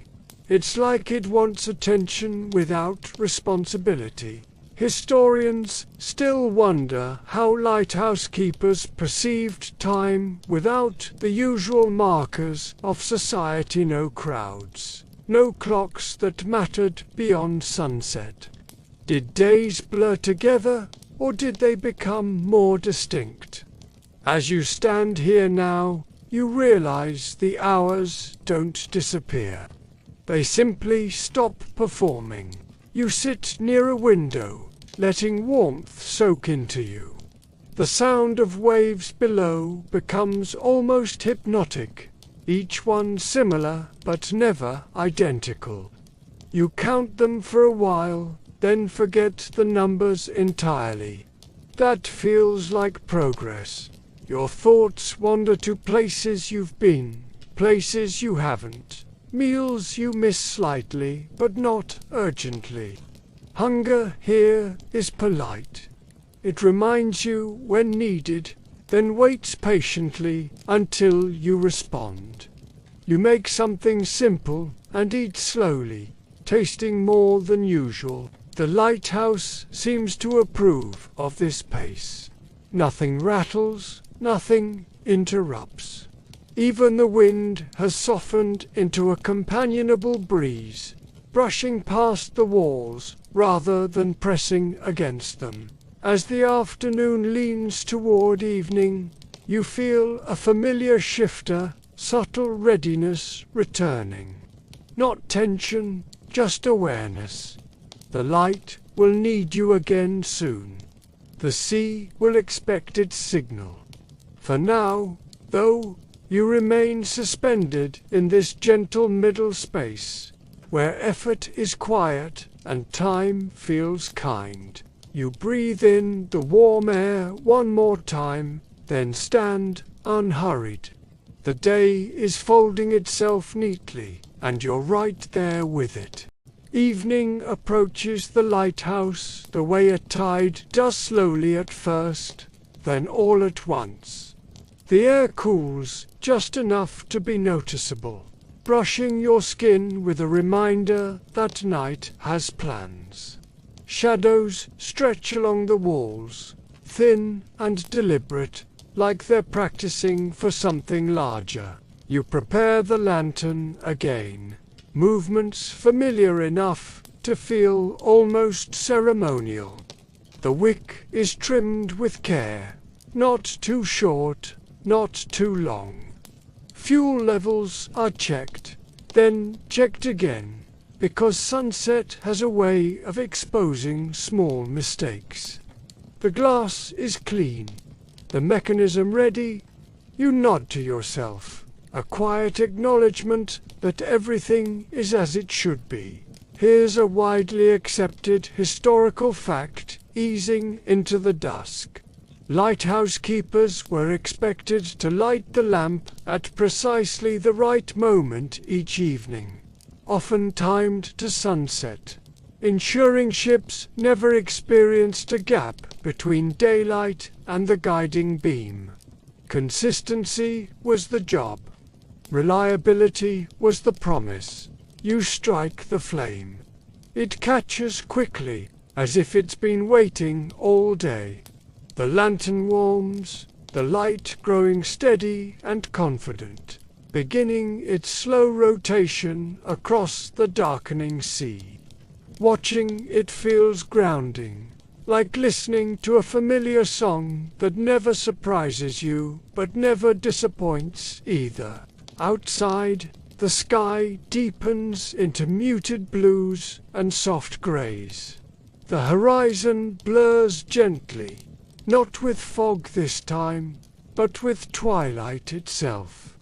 It's like it wants attention without responsibility. Historians still wonder how lighthouse keepers perceived time without the usual markers of society: no crowds, no clocks that mattered beyond sunset. Did days blur together, or did they become more distinct? As you stand here now, you realize the hours don't disappear. They simply stop performing. You sit near a window, letting warmth soak into you. The sound of waves below becomes almost hypnotic, each one similar but never identical. You count them for a while, then forget the numbers entirely. That feels like progress. Your thoughts wander to places you've been, places you haven't, meals you miss slightly but not urgently. Hunger here is polite. It reminds you when needed, then waits patiently until you respond. You make something simple and eat slowly, tasting more than usual. The lighthouse seems to approve of this pace. Nothing rattles, nothing interrupts. Even the wind has softened into a companionable breeze, brushing past the walls rather than pressing against them. As the afternoon leans toward evening, you feel a familiar shifter, subtle readiness returning. Not tension, just awareness. The light will need you again soon. The sea will expect its signal. For now, though, you remain suspended in this gentle middle space, where effort is quiet and time feels kind. You breathe in the warm air one more time, then stand unhurried. The day is folding itself neatly, and you're right there with it. Evening approaches the lighthouse the way a tide does, slowly at first, then all at once. The air cools just enough to be noticeable, brushing your skin with a reminder that night has plans. Shadows stretch along the walls, thin and deliberate, like they're practicing for something larger. You prepare the lantern again, movements familiar enough to feel almost ceremonial. The wick is trimmed with care, not too short, not too long. Fuel levels are checked, then checked again, because sunset has a way of exposing small mistakes. The glass is clean, the mechanism ready. You nod to yourself, a quiet acknowledgement that everything is as it should be. Here's a widely accepted historical fact easing into the dusk. Lighthouse keepers were expected to light the lamp at precisely the right moment each evening, often timed to sunset, ensuring ships never experienced a gap between daylight and the guiding beam. Consistency was the job. Reliability was the promise. You strike the flame. It catches quickly, as if it's been waiting all day. The lantern warms, the light growing steady and confident. beginning its slow rotation across the darkening sea. Watching it feels grounding, like listening to a familiar song that never surprises you, but never disappoints either. Outside, the sky deepens into muted blues and soft grays. The horizon blurs gently, not with fog this time, but with twilight itself.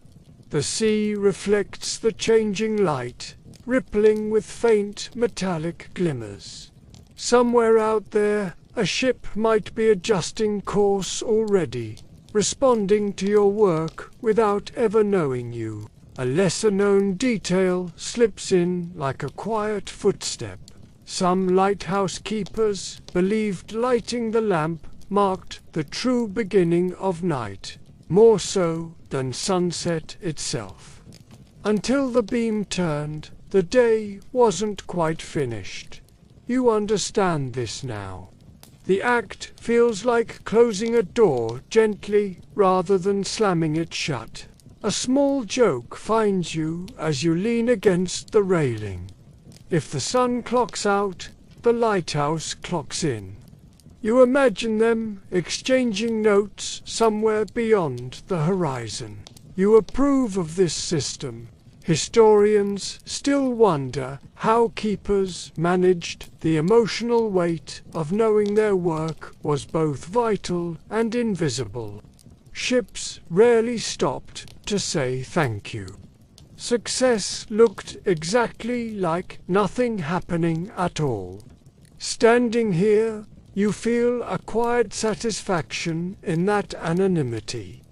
The sea reflects the changing light, rippling with faint metallic glimmers. Somewhere out there, a ship might be adjusting course already, responding to your work without ever knowing you. A lesser-known detail slips in like a quiet footstep. Some lighthouse keepers believed lighting the lamp marked the true beginning of night, more so than sunset itself. Until the beam turned, the day wasn't quite finished. You understand this now. The act feels like closing a door gently rather than slamming it shut. A small joke finds you as you lean against the railing. If the sun clocks out, the lighthouse clocks in. You imagine them exchanging notes somewhere beyond the horizon. You approve of this system. Historians still wonder how keepers managed the emotional weight of knowing their work was both vital and invisible. Ships rarely stopped to say thank you. Success looked exactly like nothing happening at all. Standing here, you feel a quiet satisfaction in that anonymity.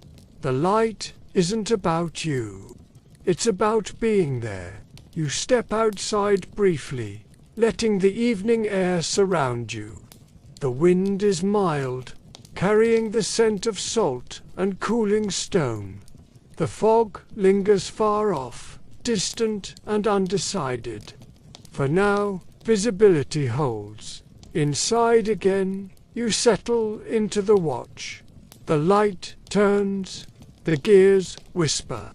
The light isn't about you. It's about being there. You step outside briefly, letting the evening air surround you. The wind is mild, carrying the scent of salt and cooling stone. The fog lingers far off, distant and undecided. For now, visibility holds. Inside again, you settle into the watch. The light turns, the gears whisper.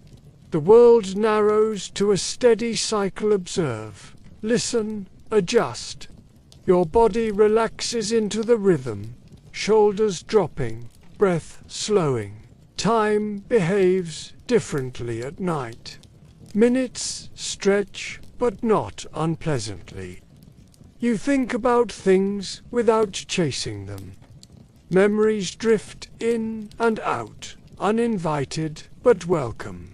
The world narrows to a steady cycle. Observe, listen, adjust. Your body relaxes into the rhythm, shoulders dropping, breath slowing. Time behaves differently at night. Minutes stretch, but not unpleasantly. You think about things without chasing them. Memories drift in and out, uninvited but welcome.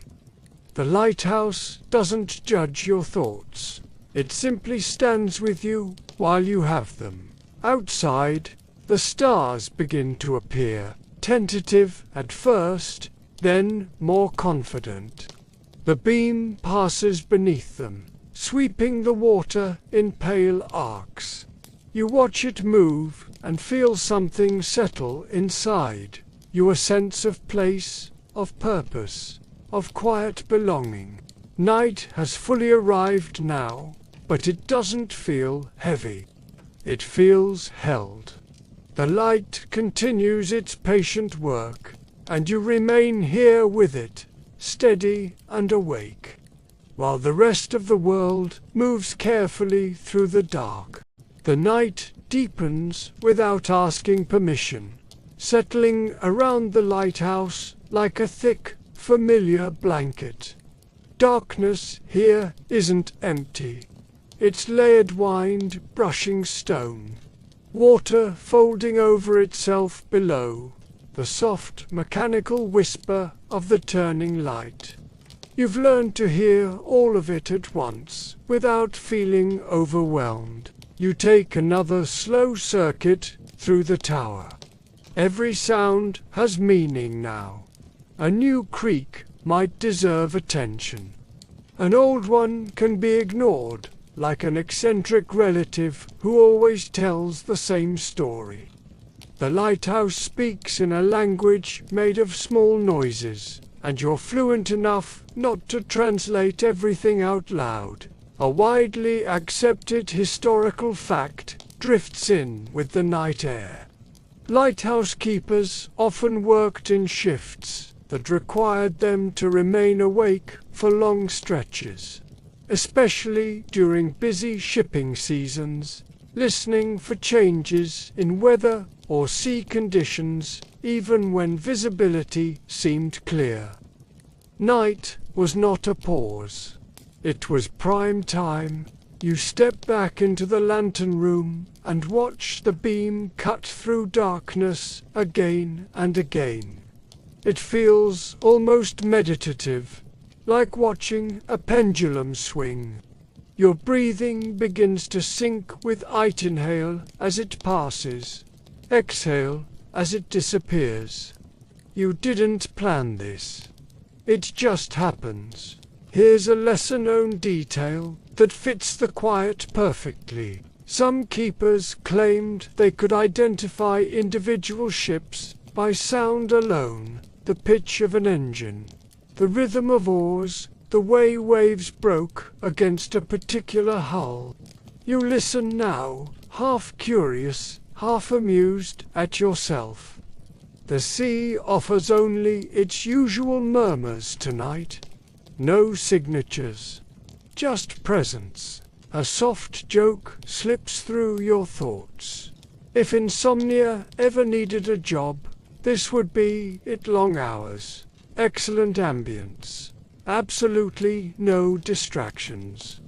The lighthouse doesn't judge your thoughts. It simply stands with you while you have them. Outside, the stars begin to appear, tentative at first, then more confident. The beam passes beneath them, sweeping the water in pale arcs. You watch it move and feel something settle inside you, a sense of place, of purpose, of quiet belonging. Night has fully arrived now, but it doesn't feel heavy. It feels held. The light continues its patient work, and you remain here with it, steady and awake, while the rest of the world moves carefully through the dark. The night deepens without asking permission, settling around the lighthouse like a thick, familiar blanket. Darkness here isn't empty. It's layered wind brushing stone, water folding over itself below, the soft mechanical whisper of the turning light. You've learned to hear all of it at once, without feeling overwhelmed. You take another slow circuit through the tower. Every sound has meaning now. A new creak might deserve attention. An old one can be ignored, like an eccentric relative who always tells the same story. The lighthouse speaks in a language made of small noises, and you're fluent enough not to translate everything out loud. A widely accepted historical fact drifts in with the night air. Lighthouse keepers often worked in shifts, that required them to remain awake for long stretches, especially during busy shipping seasons, listening for changes in weather or sea conditions even when visibility seemed clear. Night was not a pause. It was prime time. You step back into the lantern room and watch the beam cut through darkness again and again. It feels almost meditative, like watching a pendulum swing. Your breathing begins to sync with inhale as it passes, exhale as it disappears. You didn't plan this. It just happens. Here's a lesser-known detail that fits the quiet perfectly. Some keepers claimed they could identify individual ships by sound alone, the pitch of an engine, the rhythm of oars, the way waves broke against a particular hull. You listen now, half curious, half amused at yourself. The sea offers only its usual murmurs tonight. No signatures, just presence. A soft joke slips through your thoughts. If insomnia ever needed a job, this would be it. Long hours, excellent ambience, absolutely no distractions.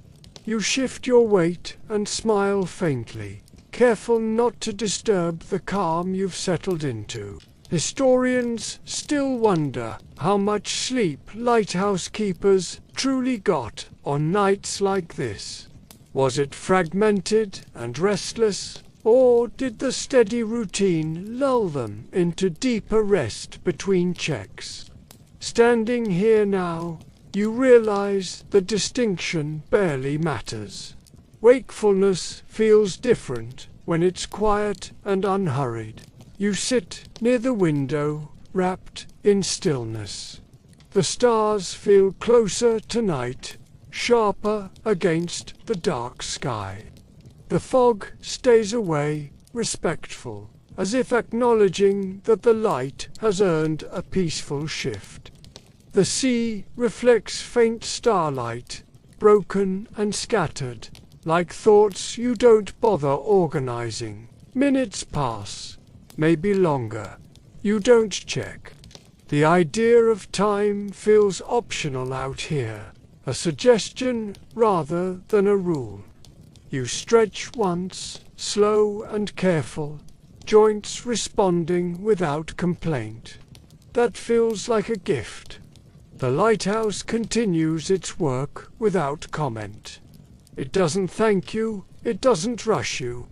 You shift your weight and smile faintly, careful not to disturb the calm you've settled into. Historians still wonder how much sleep lighthouse keepers truly got on nights like this. Was it fragmented and restless, or did the steady routine lull them into deeper rest between checks? Standing here now, you realize the distinction barely matters. Wakefulness feels different when it's quiet and unhurried. You sit near the window, wrapped in stillness. The stars feel closer tonight, sharper against the dark sky. The fog stays away, respectful, as if acknowledging that the light has earned a peaceful shift. The sea reflects faint starlight, broken and scattered, like thoughts you don't bother organizing. Minutes pass, maybe longer. You don't check. The idea of time feels optional out here, a suggestion rather than a rule. You stretch once, slow and careful, joints responding without complaint. That feels like a gift. The lighthouse continues its work without comment. It doesn't thank you, it doesn't rush you.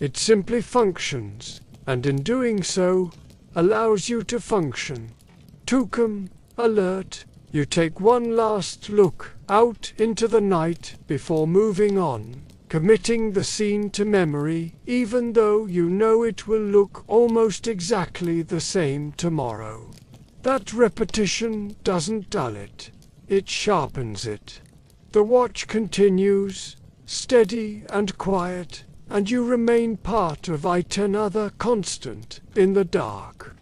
It simply functions, and in doing so, allows you to function. Toucan, alert, you take one last look out into the night before moving on, committing the scene to memory, even though you know it will look almost exactly the same tomorrow. That repetition doesn't dull it, it sharpens it. The watch continues, steady and quiet, and you remain part of another constant in the dark,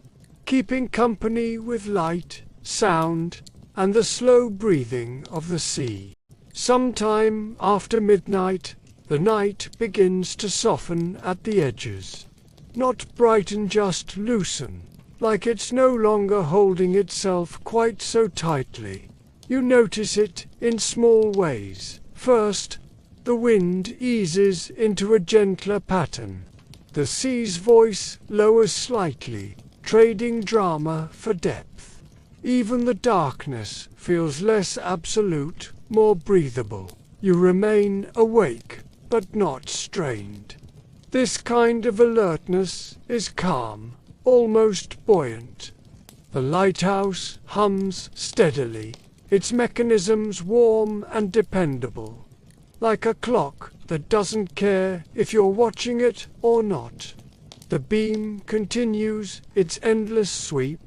keeping company with light, sound, and the slow breathing of the sea. Sometime after midnight, the night begins to soften at the edges. Not brighten, just loosen, like it's no longer holding itself quite so tightly. You notice it in small ways. First, the wind eases into a gentler pattern. The sea's voice lowers slightly, trading drama for depth. Even the darkness feels less absolute, more breathable. You remain awake, but not strained. This kind of alertness is calm, almost buoyant. The lighthouse hums steadily, its mechanisms warm and dependable, like a clock that doesn't care if you're watching it or not. The beam continues its endless sweep,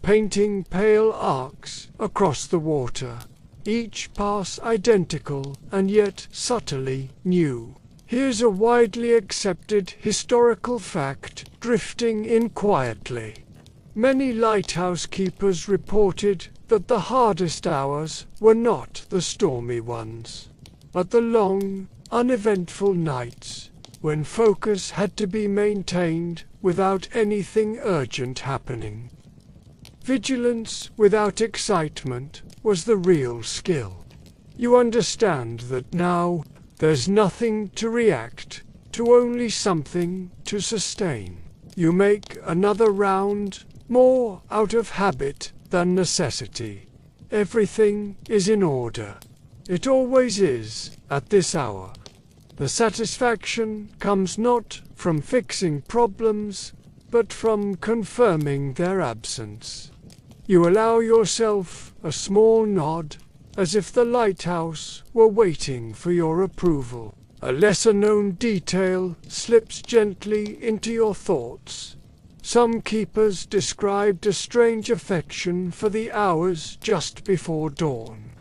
painting pale arcs across the water, each pass identical and yet subtly new. Here's a widely accepted historical fact drifting in quietly. Many lighthouse keepers reported that the hardest hours were not the stormy ones, but the long, uneventful nights when focus had to be maintained without anything urgent happening. Vigilance without excitement was the real skill. You understand that now there's nothing to react to, only something to sustain. You make another round, more out of habit than necessity. Everything is in order. It always is at this hour. The satisfaction comes not from fixing problems, but from confirming their absence. You allow yourself a small nod, as if the lighthouse were waiting for your approval. A lesser-known detail slips gently into your thoughts. Some keepers described a strange affection for the hours just before dawn,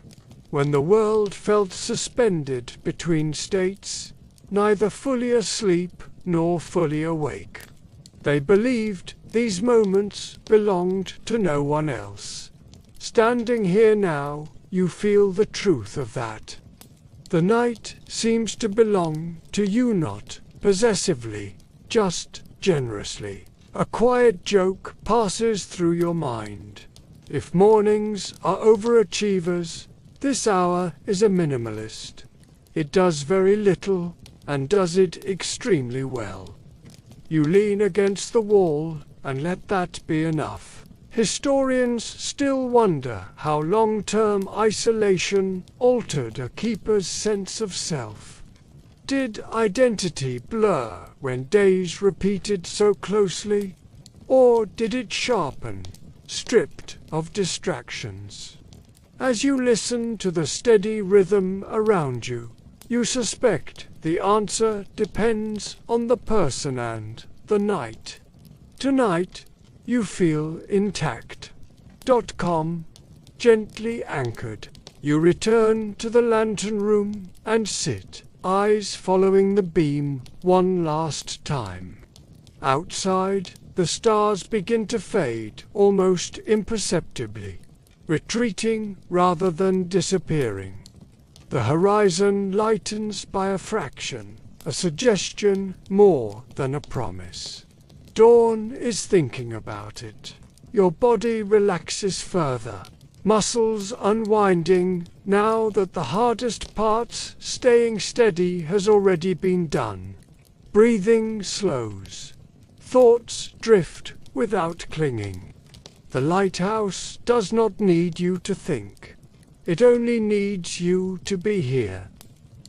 when the world felt suspended between states, neither fully asleep nor fully awake. They believed these moments belonged to no one else. Standing here now, you feel the truth of that. The night seems to belong to you, not possessively, just generously. A quiet joke passes through your mind. If mornings are overachievers, this hour is a minimalist. It does very little and does it extremely well. You lean against the wall and let that be enough. Historians still wonder how long-term isolation altered a keeper's sense of self. Did identity blur when days repeated so closely, or did it sharpen, stripped of distractions? As you listen to the steady rhythm around you, you suspect the answer depends on the person and the night. Tonight, you feel intact. Gently anchored. You return to the lantern room and sit, eyes following the beam one last time. Outside, the stars begin to fade almost imperceptibly, retreating rather than disappearing. The horizon lightens by a fraction, a suggestion more than a promise. Dawn is thinking about it. Your body relaxes further, muscles unwinding now that the hardest part, staying steady, has already been done. Breathing slows. Thoughts drift without clinging. The lighthouse does not need you to think. It only needs you to be here.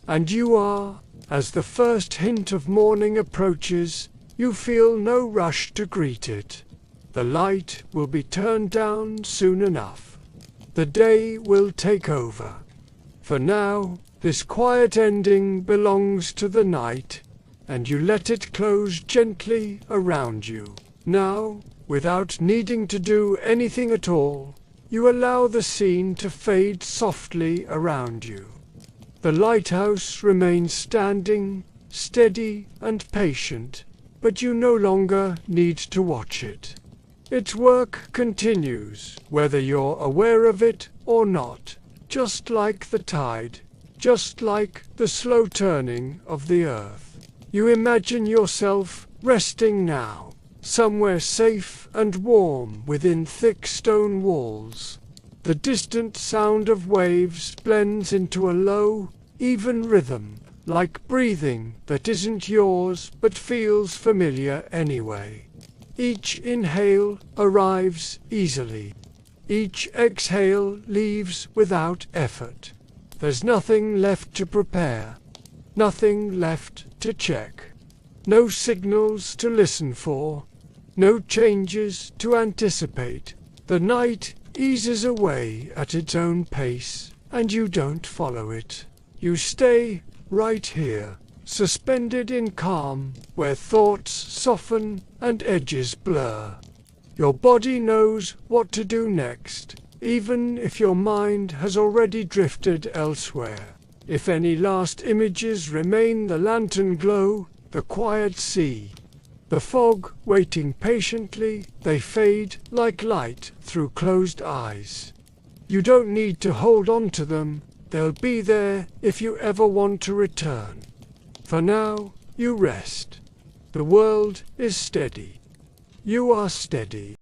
And you are. As the first hint of morning approaches, you feel no rush to greet it. The light will be turned down soon enough. The day will take over. For now, this quiet ending belongs to the night, and you let it close gently around you. Now, without needing to do anything at all, you allow the scene to fade softly around you. The lighthouse remains standing, steady and patient, but you no longer need to watch it. Its work continues, whether you're aware of it or not, just like the tide, just like the slow turning of the earth. You imagine yourself resting now, somewhere safe and warm within thick stone walls. The distant sound of waves blends into a low, even rhythm, like breathing that isn't yours but feels familiar anyway. Each inhale arrives easily. Each exhale leaves without effort. There's nothing left to prepare, nothing left to check, no signals to listen for, no changes to anticipate. The night eases away at its own pace, and you don't follow it. You stay right here, suspended in calm, where thoughts soften and edges blur. Your body knows what to do next, even if your mind has already drifted elsewhere. If any last images remain, the lantern glow, the quiet sea, The fog, waiting patiently, they fade like light through closed eyes. You don't need to hold on to them, they'll be there if you ever want to return. For now, you rest. The world is steady. You are steady.